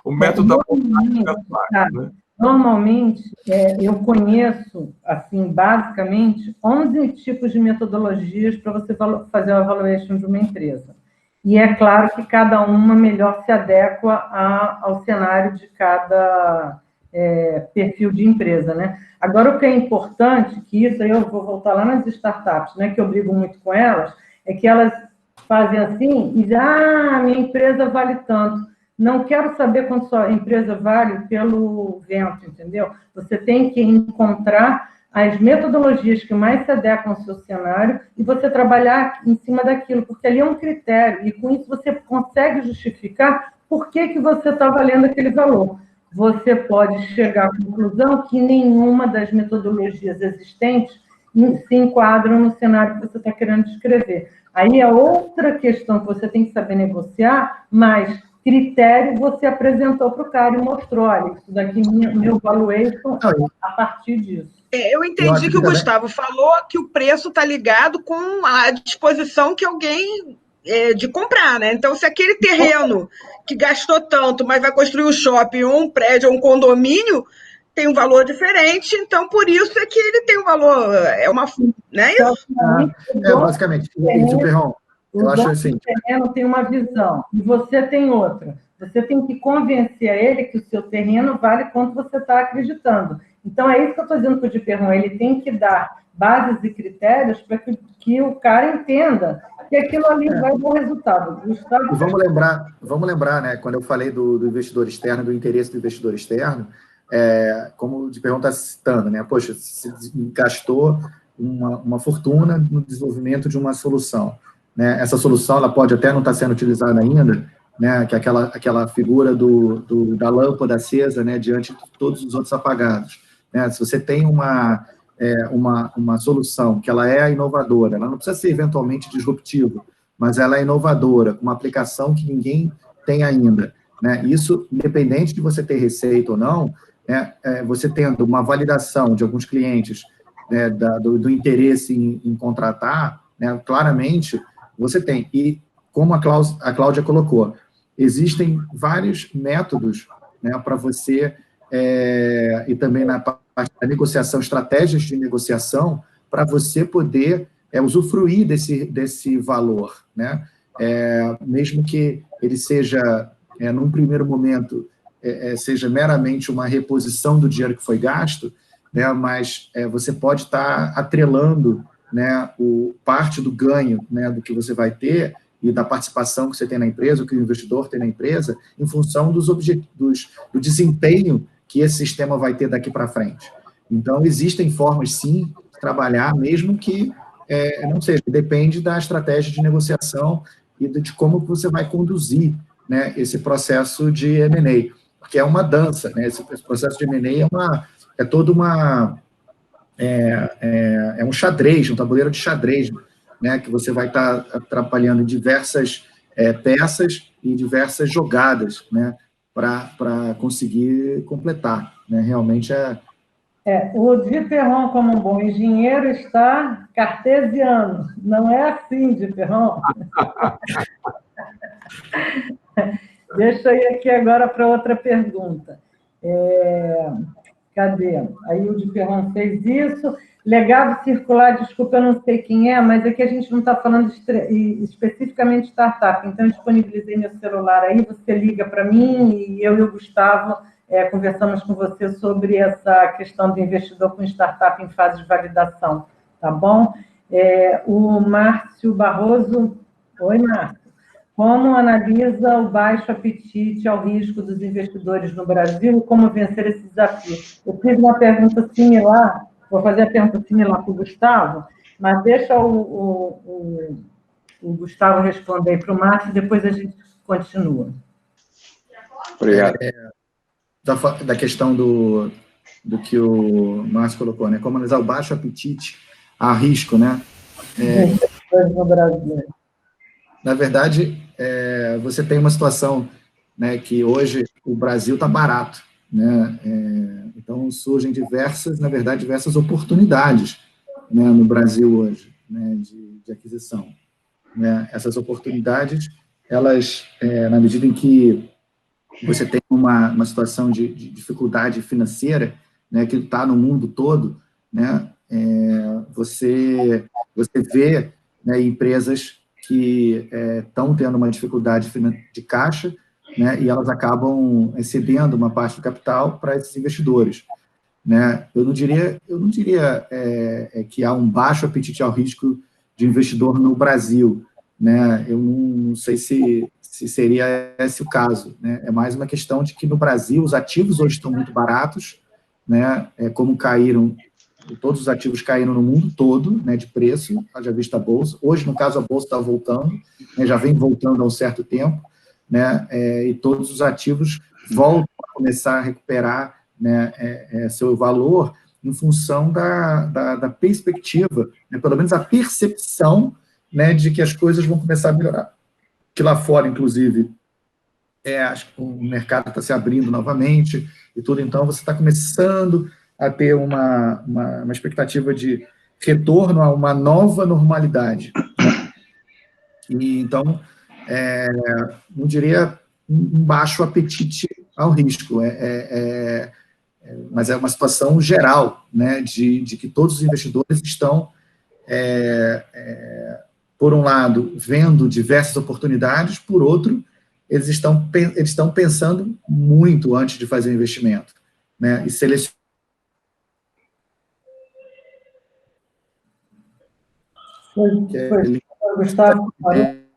O método da vontade, né? Normalmente, eu conheço, assim, basicamente, 11 tipos de metodologias para você fazer a valuation de uma empresa. E é claro que cada uma melhor se adequa ao cenário de cada perfil de empresa, né? Agora, o que é importante, que isso aí eu vou voltar lá nas startups, né, que eu brigo muito com elas, é que elas fazem assim e dizem, minha empresa vale tanto. Não quero saber quanto sua empresa vale pelo vento, entendeu? Você tem que encontrar as metodologias que mais se adequam ao seu cenário e você trabalhar em cima daquilo, porque ali é um critério, e com isso você consegue justificar por que você está valendo aquele valor. Você pode chegar à conclusão que nenhuma das metodologias existentes se enquadram no cenário que você está querendo descrever. Aí é outra questão que você tem que saber negociar, mas critério você apresentou para o cara e mostrou, olha, isso daqui meu valuation a partir disso. Eu entendi que o Gustavo falou que o preço está ligado com a disposição que alguém de comprar, né? Então, se aquele terreno que gastou tanto, mas vai construir um shopping, ou um prédio, ou um condomínio, tem um valor diferente, então por isso é que ele tem um valor, não é isso? Basicamente, Perron, eu acho assim. O terreno tem uma visão e você tem outra. Você tem que convencer ele que o seu terreno vale quanto você está acreditando. Então, é isso que eu estou dizendo para o Di Perron. Ele tem que dar bases e critérios para que o cara entenda que aquilo ali vai dar resultado. E vamos lembrar, né, quando eu falei do investidor externo, do interesse do investidor externo, como o Di Perron está citando, né? Poxa, se gastou uma fortuna no desenvolvimento de uma solução. Né? Essa solução ela pode até não estar sendo utilizada ainda, né? Que é aquela figura da lâmpada acesa, né? Diante de todos os outros apagados. Né? Se você tem uma solução que ela é inovadora, ela não precisa ser eventualmente disruptiva, mas ela é inovadora, com uma aplicação que ninguém tem ainda. Né? Isso, independente de você ter receita ou não, você tendo uma validação de alguns clientes, né, do interesse em contratar, né, claramente você tem. E, como a Cláudia colocou, existem vários métodos, né, para você, e também na parte da negociação, estratégias de negociação, para você poder usufruir desse valor, né? Mesmo que ele seja, num primeiro momento, seja meramente uma reposição do dinheiro que foi gasto, né? Mas você pode estar atrelando, né, parte do ganho, né, do que você vai ter e da participação que você tem na empresa, o que o investidor tem na empresa, em função do desempenho que esse sistema vai ter daqui para frente. Então, existem formas, sim, de trabalhar, mesmo que não seja, depende da estratégia de negociação e de como você vai conduzir, né, esse processo de M&A, porque é uma dança, né, esse processo de M&A é toda uma... um xadrez, um tabuleiro de xadrez, né, que você vai estar atrapalhando em diversas peças e diversas jogadas, né, para conseguir completar. né? Realmente o Di Perron, como um bom engenheiro, está cartesiano. Não é assim, Di Perron? Deixa eu ir aqui agora para outra pergunta. Cadê? Aí o Di Perron fez isso. Legado circular, desculpa, eu não sei quem é, mas aqui a gente não está falando especificamente de startup. Então, eu disponibilizei meu celular aí, você liga para mim e eu e o Gustavo conversamos com você sobre essa questão do investidor com startup em fase de validação, tá bom? O Márcio Barroso... Oi, Márcio. Como analisa o baixo apetite ao risco dos investidores no Brasil e como vencer esse desafio? Eu fiz uma pergunta similar, vou fazer a pergunta similar para o Gustavo, mas deixa o Gustavo responder para o Márcio e depois a gente continua. Obrigado. Da questão do que o Márcio colocou, né? Como analisar o baixo apetite a risco, né? No Brasil. Na verdade, você tem uma situação, né, que hoje o Brasil está barato, né? Então, surgem diversas oportunidades, né, no Brasil hoje, né, de aquisição. Né? Essas oportunidades, elas, na medida em que você tem uma situação de dificuldade financeira, né, que está no mundo todo, né, você vê, né, empresas que estão tendo uma dificuldade de caixa, né, e elas acabam cedendo uma parte do capital para esses investidores. Né? Eu não diria que há um baixo apetite ao risco de investidor no Brasil. Né? Eu não sei se seria esse o caso. Né? É mais uma questão de que no Brasil os ativos hoje estão muito baratos, né? Como caíram, todos os ativos caíram no mundo todo, né, de preço, haja vista a Bolsa. Hoje, no caso, a Bolsa está voltando, né, já vem voltando há um certo tempo, né, e todos os ativos voltam a começar a recuperar, né, seu valor em função da perspectiva, né, pelo menos a percepção, né, de que as coisas vão começar a melhorar. Que lá fora, inclusive, acho que o mercado está se abrindo novamente e tudo, então você está começando a ter uma expectativa de retorno a uma nova normalidade. E, então, não diria um baixo apetite ao risco, mas é uma situação geral, né, de que todos os investidores estão, por um lado, vendo diversas oportunidades, por outro, eles estão pensando muito antes de fazer o investimento, né, e selecionando. Gustavo,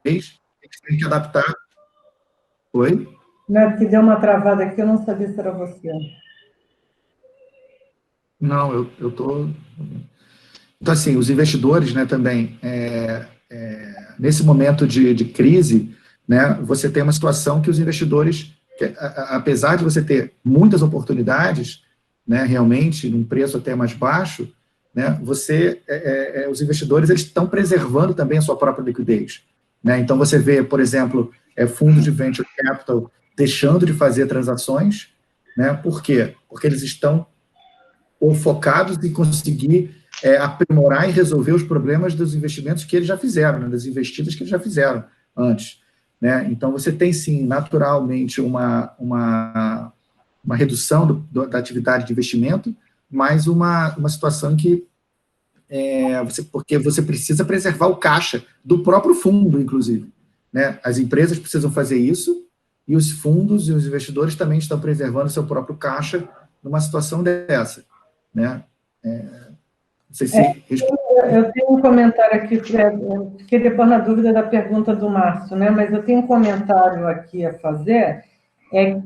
eles têm que adaptar. Oi? Não, que deu uma travada aqui, eu não sabia se era você. Não, eu estou... Então, assim, os investidores, né, também, nesse momento de crise, né, você tem uma situação que os investidores, apesar de você ter muitas oportunidades, né, realmente, num preço até mais baixo, né, os investidores eles estão preservando também a sua própria liquidez. Né? Então, você vê, por exemplo, fundos de venture capital deixando de fazer transações. Né? Por quê? Porque eles estão focados em conseguir aprimorar e resolver os problemas dos investimentos que eles já fizeram, né? Das investidas que eles já fizeram antes. Né? Então, você tem, sim, naturalmente, uma redução da atividade de investimento, mas uma situação em que porque você precisa preservar o caixa do próprio fundo, inclusive. Né? As empresas precisam fazer isso, e os fundos e os investidores também estão preservando seu próprio caixa numa situação dessa. Né? Não sei se... Eu tenho um comentário aqui, fiquei depois na dúvida da pergunta do Márcio, né? Mas eu tenho um comentário aqui a fazer,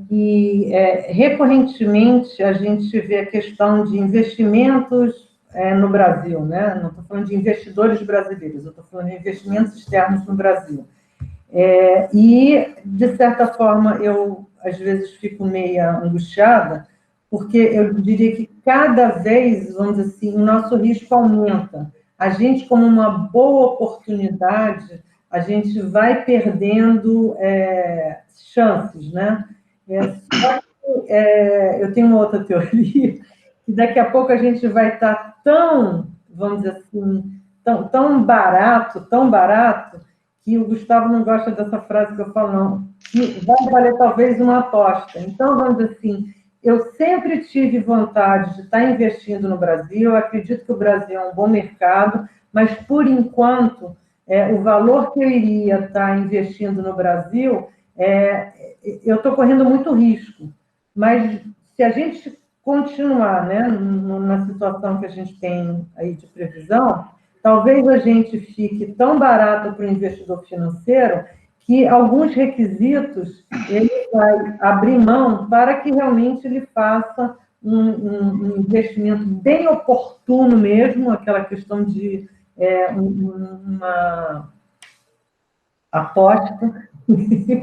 que recorrentemente a gente vê a questão de investimentos no Brasil, né? Não estou falando de investidores brasileiros, eu estou falando de investimentos externos no Brasil. E, de certa forma, eu, às vezes, fico meia angustiada, porque eu diria que cada vez, vamos dizer assim, o nosso risco aumenta. A gente, como uma boa oportunidade, a gente vai perdendo chances, né? Só que eu tenho uma outra teoria, que daqui a pouco a gente vai estar tão, vamos dizer assim, tão barato, que o Gustavo não gosta dessa frase que eu falo, não, que vai valer talvez uma aposta. Então, vamos dizer assim, eu sempre tive vontade de estar investindo no Brasil, eu acredito que o Brasil é um bom mercado, mas, por enquanto, o valor que eu iria estar investindo no Brasil, eu estou correndo muito risco. Mas, se a gente continuar, né, na situação que a gente tem aí de previsão, talvez a gente fique tão barato para o investidor financeiro que alguns requisitos ele vai abrir mão para que realmente ele faça um investimento bem oportuno mesmo, aquela questão de uma aposta,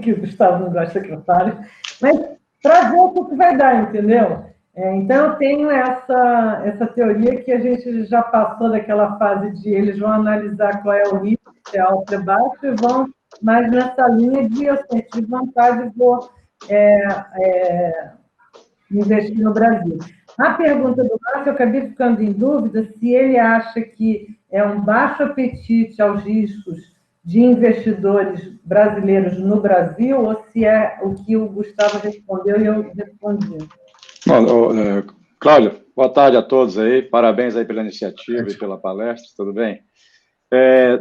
que o Gustavo não gosta que eu fale, mas para ver o que vai dar, entendeu? Então, eu tenho essa teoria que a gente já passou daquela fase de eles vão analisar qual é o risco, se é alto ou baixo, e vão mais nessa linha de eu sentir vontade e vou investir no Brasil. A pergunta do Márcio, eu acabei ficando em dúvida se ele acha que é um baixo apetite aos riscos de investidores brasileiros no Brasil ou se é o que o Gustavo respondeu e eu respondi. Cláudio, boa tarde a todos aí, parabéns aí pela iniciativa e pela palestra, tudo bem?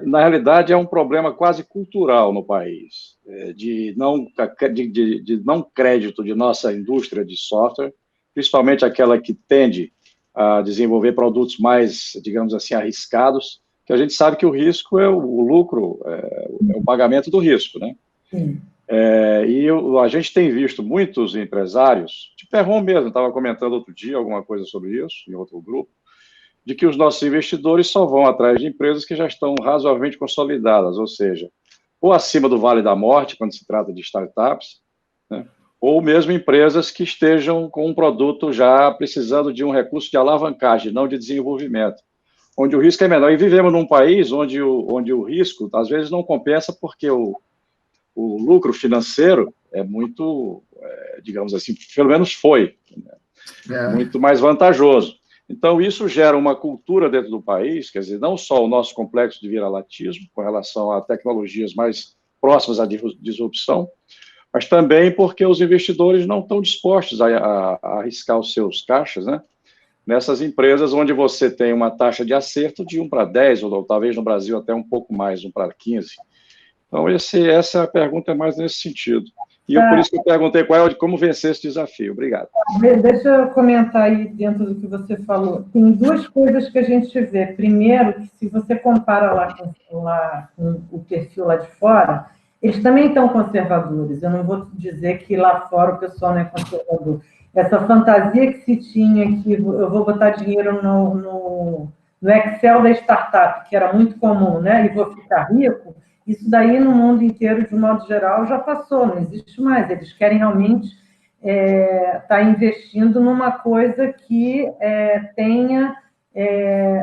Na realidade, é um problema quase cultural no país, de não crédito de nossa indústria de software, principalmente aquela que tende a desenvolver produtos mais, digamos assim, arriscados, que a gente sabe que o risco é o lucro, é o pagamento do risco, né? Sim. E a gente tem visto muitos empresários, de Perron mesmo, estava comentando outro dia alguma coisa sobre isso, em outro grupo, de que os nossos investidores só vão atrás de empresas que já estão razoavelmente consolidadas, ou seja, ou acima do Vale da Morte, quando se trata de startups, né, ou mesmo empresas que estejam com um produto já precisando de um recurso de alavancagem, não de desenvolvimento, onde o risco é menor. E vivemos num país onde o risco, às vezes, não compensa porque o lucro financeiro é muito, digamos assim, pelo menos foi, né, muito mais vantajoso. Então, isso gera uma cultura dentro do país, quer dizer, não só o nosso complexo de viralatismo, com relação a tecnologias mais próximas à disrupção, mas também porque os investidores não estão dispostos a arriscar os seus caixas, né, nessas empresas onde você tem uma taxa de acerto de 1 para 10, ou talvez no Brasil até um pouco mais, 1 para 15. Então, essa pergunta é mais nesse sentido. E por isso que eu perguntei como vencer esse desafio. Obrigado. Deixa eu comentar aí dentro do que você falou. Tem duas coisas que a gente vê. Primeiro, que se você compara lá com o perfil lá de fora, eles também estão conservadores. Eu não vou dizer que lá fora o pessoal não é conservador. Essa fantasia que se tinha que eu vou botar dinheiro no Excel da startup, que era muito comum, né? E vou ficar rico. Isso daí, no mundo inteiro, de modo geral, já passou, não existe mais. Eles querem realmente estar investindo numa coisa que tenha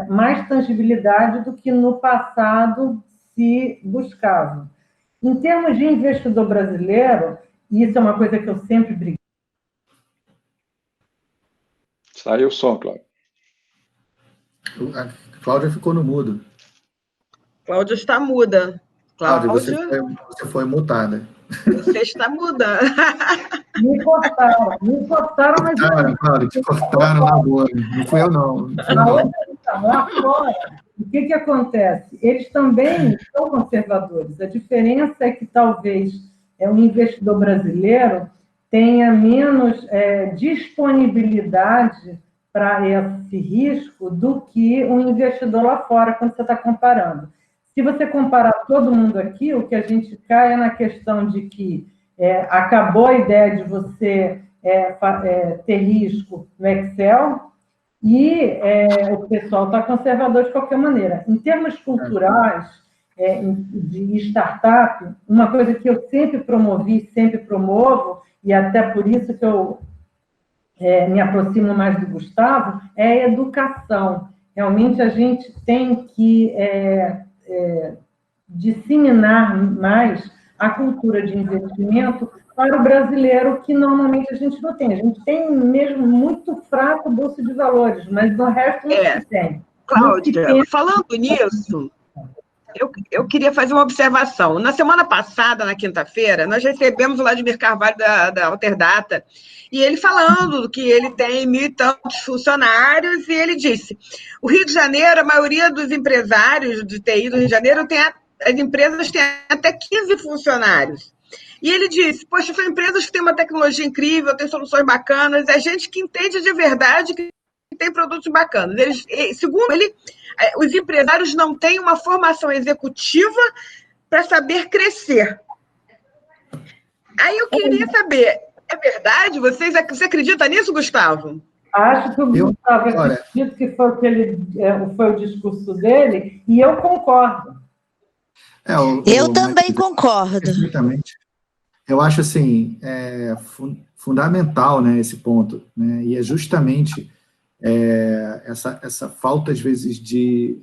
mais tangibilidade do que no passado se buscava. Em termos de investidor brasileiro, e isso é uma coisa que eu sempre briguei. Saiu o som, Cláudio. A Cláudia ficou no mudo. Cláudia está muda. Cláudia, você foi mutada. Você está muda. Me cortaram, mas... Cláudia, te cortaram na boa. Não fui eu, não. Lá fora, o que acontece? Eles também são conservadores. A diferença é que talvez um investidor brasileiro tenha menos disponibilidade para esse risco do que um investidor lá fora, quando você está comparando. Se você comparar todo mundo aqui, o que a gente cai é na questão de que acabou a ideia de você ter risco no Excel e o pessoal está conservador de qualquer maneira. Em termos culturais, de startup, uma coisa que eu sempre promovi, sempre promovo, e até por isso que eu me aproximo mais do Gustavo, é a educação. Realmente a gente tem que disseminar mais a cultura de investimento para o brasileiro que normalmente a gente não tem. A gente tem mesmo muito fraco bolsa de valores, mas no resto não se tem. Cláudia, falando nisso, eu queria fazer uma observação. Na semana passada, na quinta-feira, nós recebemos o Vladimir Carvalho da Alterdata, e ele falando que ele tem 1.000 e tantos funcionários, e ele disse, o Rio de Janeiro, a maioria dos empresários de TI do Rio de Janeiro, as empresas têm até 15 funcionários. E ele disse, poxa, são empresas que têm uma tecnologia incrível, têm soluções bacanas, é gente que entende de verdade, que tem produtos bacanas. Segundo ele, os empresários não têm uma formação executiva para saber crescer. Aí eu queria saber, é verdade? Você acredita nisso, Gustavo? Acho que o Gustavo acredita que foi o discurso dele, e eu concordo. Eu também concordo. Perfeitamente. Eu acho assim, fundamental, né, esse ponto, né, e é justamente essa falta, às vezes, de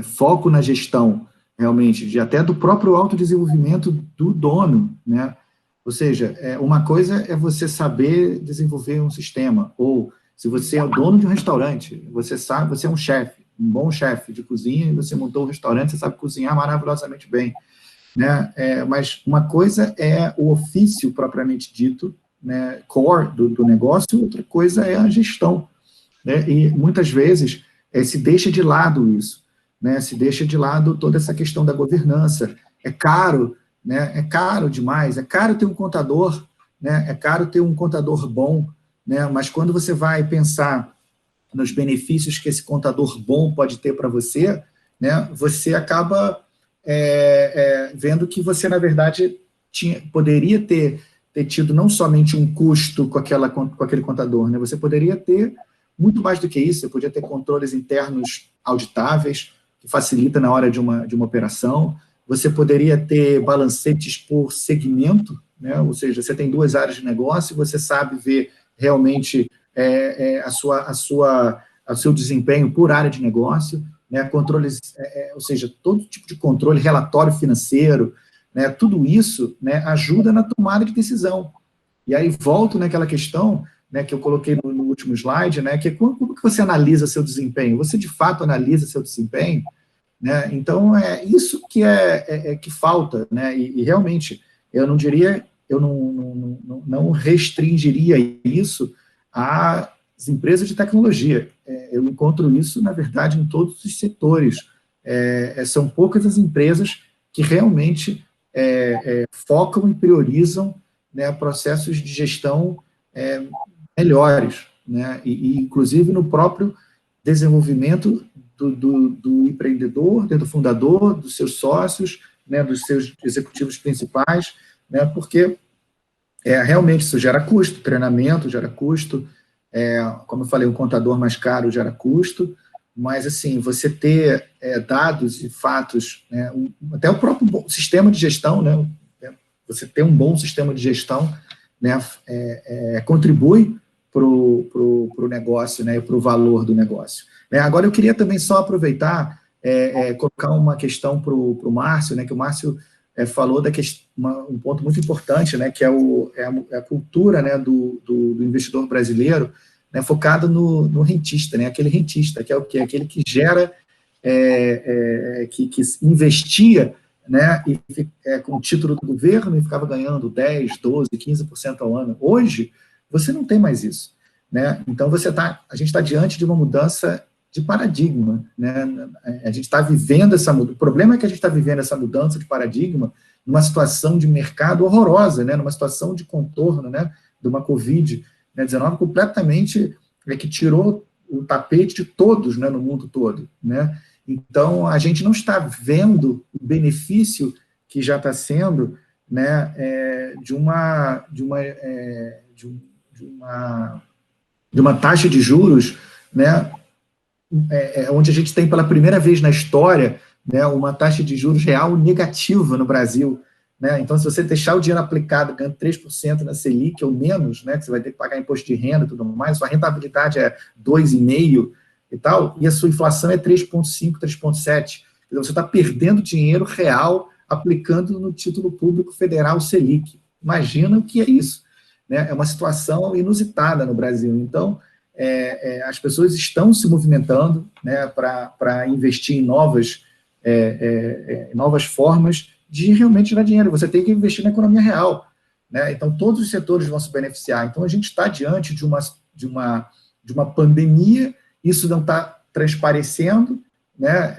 foco na gestão, realmente, até do próprio autodesenvolvimento do dono, né? Ou seja, uma coisa é você saber desenvolver um sistema, ou se você é o dono de um restaurante, você sabe, você é um chefe, um bom chefe de cozinha, e você montou um restaurante, você sabe cozinhar maravilhosamente bem, né? Mas uma coisa é o ofício propriamente dito, né, core do negócio, outra coisa é a gestão, né? E muitas vezes se deixa de lado isso, né? Se deixa de lado toda essa questão da governança. É caro, né? É caro demais, é caro ter um contador, né? É caro ter um contador bom, né? Mas quando você vai pensar nos benefícios que esse contador bom pode ter para você, né? Você acaba vendo que você, na verdade, poderia ter tido não somente um custo com aquele contador, né? Você poderia ter muito mais do que isso, você podia ter controles internos auditáveis, que facilita na hora de uma operação, você poderia ter balancetes por segmento, né? Ou seja, você tem 2 áreas de negócio, você sabe ver realmente o seu desempenho por área de negócio, né? Controles, ou seja, todo tipo de controle, relatório financeiro, né? Tudo isso, né, ajuda na tomada de decisão. E aí volto naquela questão, né, que eu coloquei no último slide, né, que é como que você analisa seu desempenho? Você, de fato, analisa seu desempenho? Né? Então, é isso que que falta, né? E realmente, eu não diria, eu não restringiria isso às empresas de tecnologia. Eu encontro isso, na verdade, em todos os setores. São poucas as empresas que realmente focam e priorizam, né, processos de gestão melhores, né? E inclusive no próprio desenvolvimento do empreendedor, do fundador, dos seus sócios, né, dos seus executivos principais, né, porque realmente isso gera custo, treinamento gera custo, como eu falei, um contador mais caro gera custo, mas, assim, você ter dados e fatos, né, até o próprio sistema de gestão, né, você ter um bom sistema de gestão, né, contribui para o negócio, né, para o valor do negócio. Agora, eu queria também só aproveitar, colocar uma questão para o Márcio, né, que o Márcio falou um ponto muito importante, né, que é a cultura, né, do investidor brasileiro, né, focado no rentista, né, aquele rentista, que é o quê? Aquele que gera, que investia, né, com o título do governo e ficava ganhando 10%, 12%, 15% ao ano. Hoje, você não tem mais isso, né? Então, a gente está diante de uma mudança de paradigma, né? A gente está vivendo essa mudança. O problema é que a gente está vivendo essa mudança de paradigma numa situação de mercado horrorosa, né? Numa situação de contorno, né, de uma Covid-19 completamente que tirou o tapete de todos, né, no mundo todo, né? Então, a gente não está vendo o benefício que já está sendo, né, de uma taxa de juros, né, onde a gente tem pela primeira vez na história, né, uma taxa de juros real negativa no Brasil, né? Então, se você deixar o dinheiro aplicado ganhando 3% na Selic ou menos, né, que você vai ter que pagar imposto de renda e tudo mais, sua rentabilidade é 2,5% e tal, e a sua inflação é 3,5%, 3,7%. Então, você está perdendo dinheiro real aplicando no título público federal Selic. imagina o que é isso, né? É uma situação inusitada no Brasil. Então, as pessoas estão se movimentando, né, para investir em novas formas de realmente gerar dinheiro. Você tem que investir na economia real, né? Então, todos os setores vão se beneficiar. Então, a gente está diante de uma pandemia, isso não está transparecendo, né?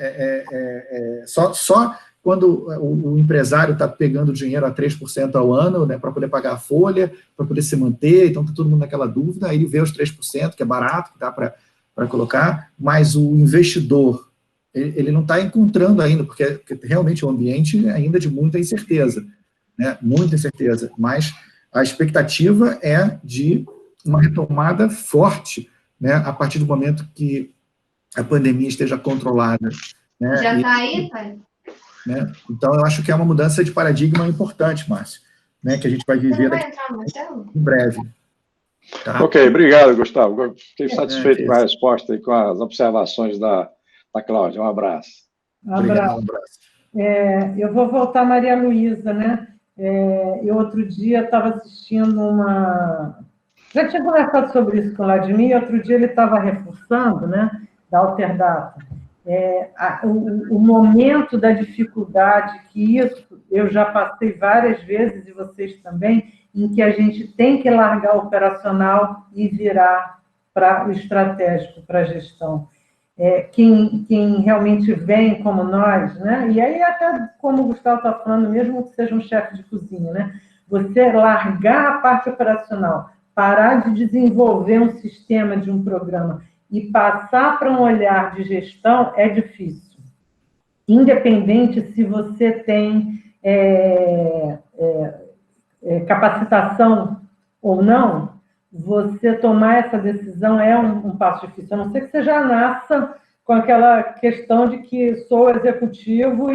Só quando o empresário está pegando dinheiro a 3% ao ano, né, para poder pagar a folha, para poder se manter, então está todo mundo naquela dúvida, aí ele vê os 3%, que é barato, que dá para colocar, mas o investidor, ele não está encontrando ainda, porque realmente é um ambiente ainda de muita incerteza, né, muita incerteza, mas a expectativa é de uma retomada forte, né, a partir do momento que a pandemia esteja controlada. Né, já está aí, pai? Né? Então, eu acho que é uma mudança de paradigma importante, Márcio, né, que a gente vai viver em breve. Tá? Ok, obrigado, Gustavo. Fiquei satisfeito com a resposta e com as observações da Cláudia. Um abraço. Obrigado, um abraço. Eu vou voltar a Maria Luísa, né? Eu, outro dia, estava assistindo uma... Já tinha conversado sobre isso com o Vladimir, outro dia ele estava reforçando, né, da Alterdata. O momento da dificuldade que isso, eu já passei várias vezes, e vocês também, em que a gente tem que largar o operacional e virar para o estratégico, para a gestão. Quem realmente vem como nós, né? E aí até como o Gustavo está falando, mesmo que seja um chefe de cozinha, né? Você largar a parte operacional, parar de desenvolver um sistema de um programa e passar para um olhar de gestão é difícil. Independente se você tem capacitação ou não, você tomar essa decisão é um passo difícil. A não ser que você já nasça com aquela questão de que sou executivo,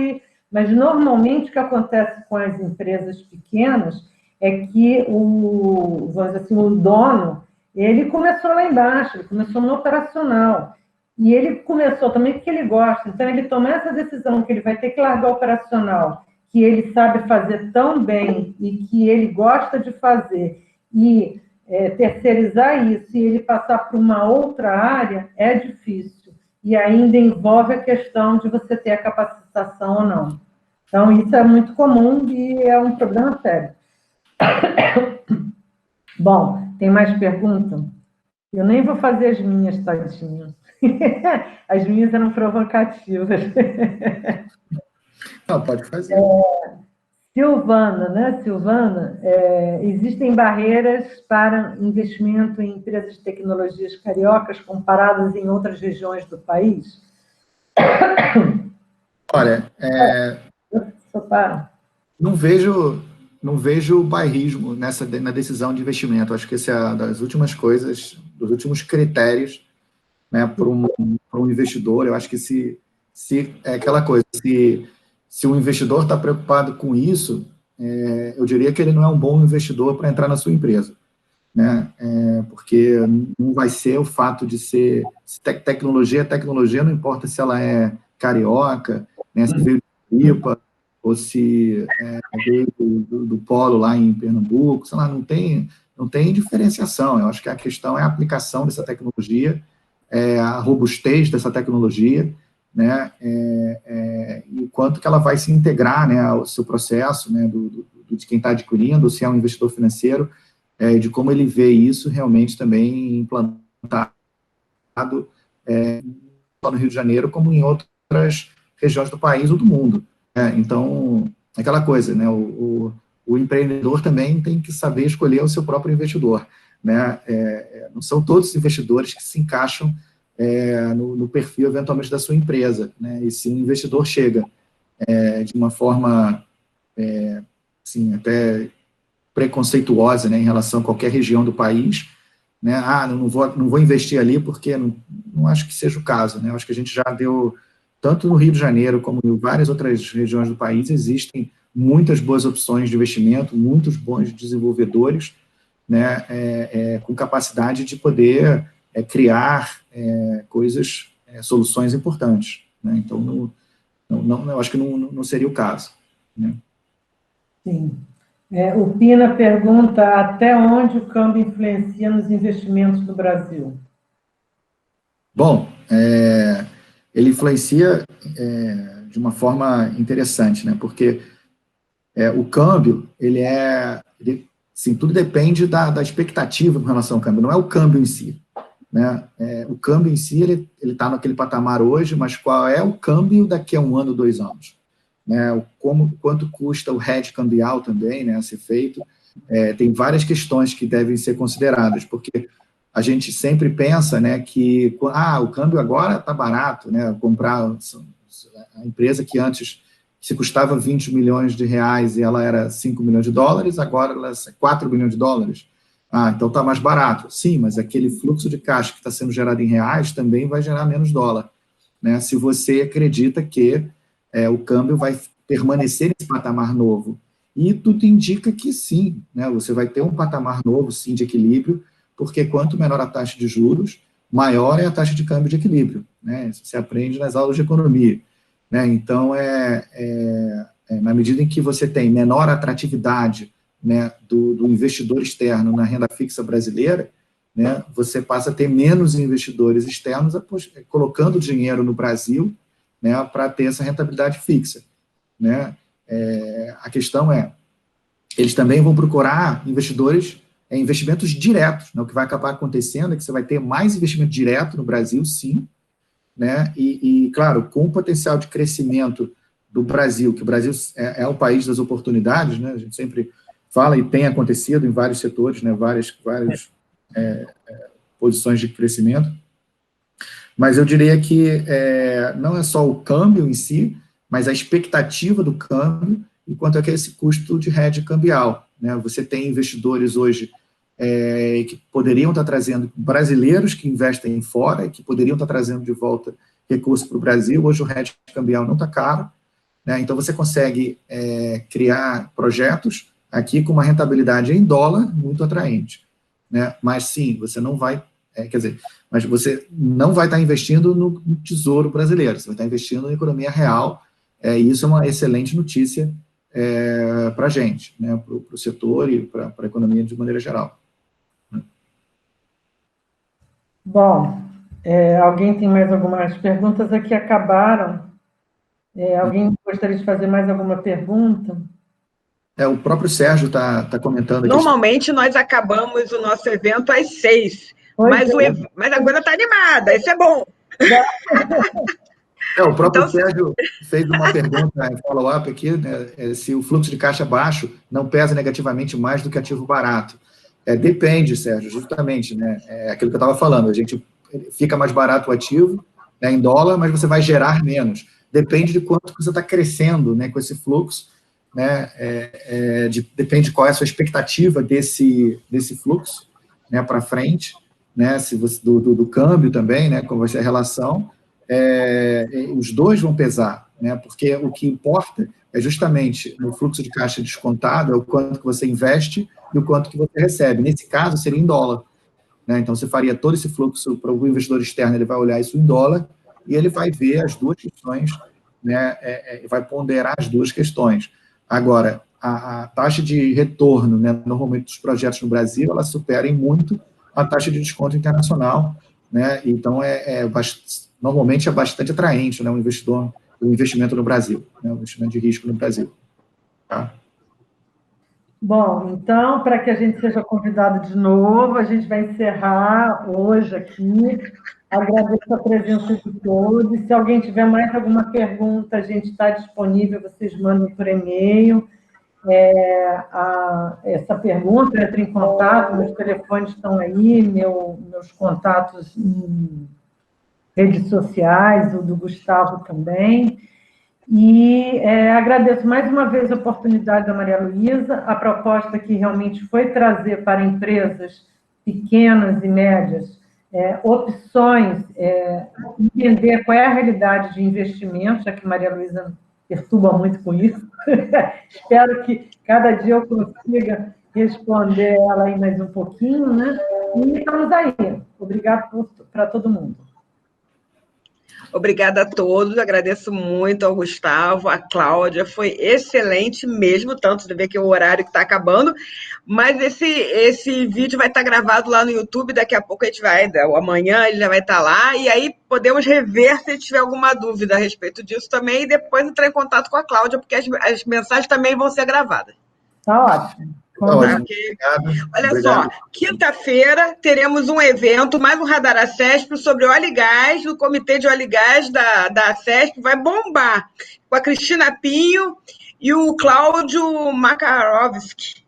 mas normalmente o que acontece com as empresas pequenas é que vamos dizer assim, o dono, ele começou lá embaixo, ele começou no operacional. E ele começou também porque ele gosta. Então, ele toma essa decisão que ele vai ter que largar o operacional, que ele sabe fazer tão bem e que ele gosta de fazer, e terceirizar isso e ele passar para uma outra área é difícil. E ainda envolve a questão de você ter a capacitação ou não. Então, isso é muito comum e é um problema sério. Bom, tem mais perguntas? Eu nem vou fazer as minhas, tadinho. As minhas eram provocativas. Não, pode fazer. Silvana, né? Silvana, existem barreiras para investimento em empresas de tecnologias cariocas comparadas em outras regiões do país? Olha, não vejo bairrismo na decisão de investimento. Acho que esse é das últimas coisas, dos últimos critérios, né, para um investidor. Eu acho que se é aquela coisa, se o investidor está preocupado com isso, eu diria que ele não é um bom investidor para entrar na sua empresa, né? Porque não vai ser o fato de ser tecnologia, não importa se ela é carioca, né, se veio de Pipa, ou se veio do polo lá em Pernambuco, sei lá, não tem diferenciação. Eu acho que a questão é a aplicação dessa tecnologia, a robustez dessa tecnologia, né, e o quanto que ela vai se integrar, né, ao seu processo, né, de quem está adquirindo, se é um investidor financeiro, de como ele vê isso realmente também implantado só no Rio de Janeiro, como em outras regiões do país ou do mundo. Então, aquela coisa, né, o empreendedor também tem que saber escolher o seu próprio investidor, né? Não são todos os investidores que se encaixam no perfil, eventualmente, da sua empresa, né? E se um investidor chega de uma forma, assim, até preconceituosa, né, em relação a qualquer região do país, né? Não vou investir ali porque não acho que seja o caso, né? Eu acho que a gente já deu, tanto no Rio de Janeiro como em várias outras regiões do país, existem muitas boas opções de investimento, muitos bons desenvolvedores, né, com capacidade de poder criar coisas, soluções importantes, né? Então, eu acho que não seria o caso, né? Sim. O Pina pergunta até onde o câmbio influencia nos investimentos do Brasil. Bom, ele influencia de uma forma interessante, né? Porque o câmbio, sim, tudo depende da expectativa com relação ao câmbio, não é o câmbio em si, né? O câmbio em si, ele está naquele patamar hoje, mas qual é o câmbio daqui a 1 ano, 2 anos? Né? Quanto custa o hedge cambial também, né, a ser feito? Tem várias questões que devem ser consideradas, porque a gente sempre pensa, né, que o câmbio agora está barato, né? Comprar a empresa que antes se custava 20 milhões de reais e ela era 5 milhões de dólares, agora ela é 4 milhões de dólares. Então está mais barato. Sim, mas aquele fluxo de caixa que está sendo gerado em reais também vai gerar menos dólar, né? Se você acredita que o câmbio vai permanecer nesse patamar novo. E tudo indica que sim, né? Você vai ter um patamar novo, sim, de equilíbrio, porque quanto menor a taxa de juros, maior é a taxa de câmbio de equilíbrio, né? Isso você aprende nas aulas de economia, né? Então, na medida em que você tem menor atratividade, né, do investidor externo na renda fixa brasileira, né, você passa a ter menos investidores externos colocando dinheiro no Brasil, né, para ter essa rentabilidade fixa, né? A questão eles também vão procurar investimentos diretos, né? O que vai acabar acontecendo é que você vai ter mais investimento direto no Brasil, sim, né? E claro, com o potencial de crescimento do Brasil, que o Brasil é o país das oportunidades, né? A gente sempre fala e tem acontecido em vários setores, né? Várias posições de crescimento. Mas eu diria que não é só o câmbio em si, mas a expectativa do câmbio e quanto é que é esse custo de hedge cambial, né? Você tem investidores hoje que poderiam estar trazendo brasileiros que investem fora e que poderiam estar trazendo de volta recursos para o Brasil. Hoje o hedge cambial não está caro, né? Então você consegue criar projetos aqui com uma rentabilidade em dólar muito atraente, né? Mas sim, você não vai, mas você não vai estar investindo no tesouro brasileiro, você vai estar investindo na economia real, e isso é uma excelente notícia para a gente, né? Para o setor e para a economia de maneira geral. Bom, alguém tem mais algumas perguntas aqui? Acabaram. Alguém gostaria de fazer mais alguma pergunta? O próprio Sérgio está comentando aqui. Normalmente nós acabamos o nosso evento às 6, mas agora está animada, isso é bom. O próprio Sérgio fez uma pergunta em follow-up aqui, né, se o fluxo de caixa baixo não pesa negativamente mais do que ativo barato. Depende, Sérgio, justamente, né, aquilo que eu estava falando, a gente fica mais barato o ativo, né, em dólar, mas você vai gerar menos. Depende de quanto você está crescendo, né, com esse fluxo, né, depende de qual é a sua expectativa desse fluxo, né, para frente, né, se você, do câmbio também, né, como vai ser a relação. Os dois vão pesar, né, porque o que importa é justamente no fluxo de caixa descontado, é o quanto que você investe e o quanto que você recebe. Nesse caso, seria em dólar, né? Então, você faria todo esse fluxo para o investidor externo, ele vai olhar isso em dólar e ele vai ver as duas questões, né, vai ponderar as duas questões. Agora, a taxa de retorno, né, normalmente dos projetos no Brasil, ela supera em muito a taxa de desconto internacional, né? Então, normalmente é bastante atraente, né, o investimento no Brasil, né, o investimento de risco no Brasil. Tá? Bom, então, para que a gente seja convidado de novo, a gente vai encerrar hoje aqui. Agradeço a presença de todos. Se alguém tiver mais alguma pergunta, a gente está disponível, vocês mandem por e-mail. Essa pergunta, entre em contato, meus telefones estão aí, meus contatos em redes sociais, o do Gustavo também. E agradeço mais uma vez a oportunidade da Maria Luísa, a proposta que realmente foi trazer para empresas pequenas e médias opções, entender qual é a realidade de investimento, já que Maria Luísa perturba muito com isso. Espero que cada dia eu consiga responder ela aí mais um pouquinho, né? E estamos aí. Obrigado para todo mundo. Obrigada a todos, agradeço muito ao Gustavo, à Cláudia, foi excelente mesmo, tanto de ver que o horário que está acabando, mas esse vídeo vai estar gravado lá no YouTube, daqui a pouco a gente vai, amanhã ele já vai estar lá, e aí podemos rever se tiver alguma dúvida a respeito disso também, e depois entrar em contato com a Cláudia, porque as mensagens também vão ser gravadas. Tá ótimo. Okay. Olha só, quinta-feira teremos um evento, mais um Radar ACESP sobre óleo e gás, no Comitê de Óleo e Gás da ACESP, vai bombar, com a Cristina Pinho e o Cláudio Makarovski,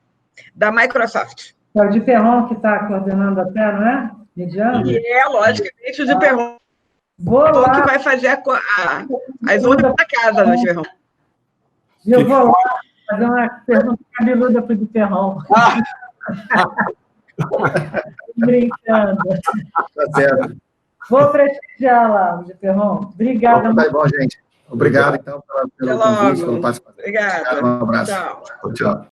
da Microsoft. É o de Perron que está coordenando até, não é? Mediano? E logicamente, o de Perron. Vou lá. Que vai fazer as ondas da casa, no de Perron. Eu vou lá. Fazer uma pergunta cabeluda para o de Perron. Brincando. Tá certo. Vou prestigiar lá, o de Perron. Obrigada. Tá bom, gente. Obrigado, então, pelo convite, pela participação. Obrigada. Um abraço. Tchau. Tchau.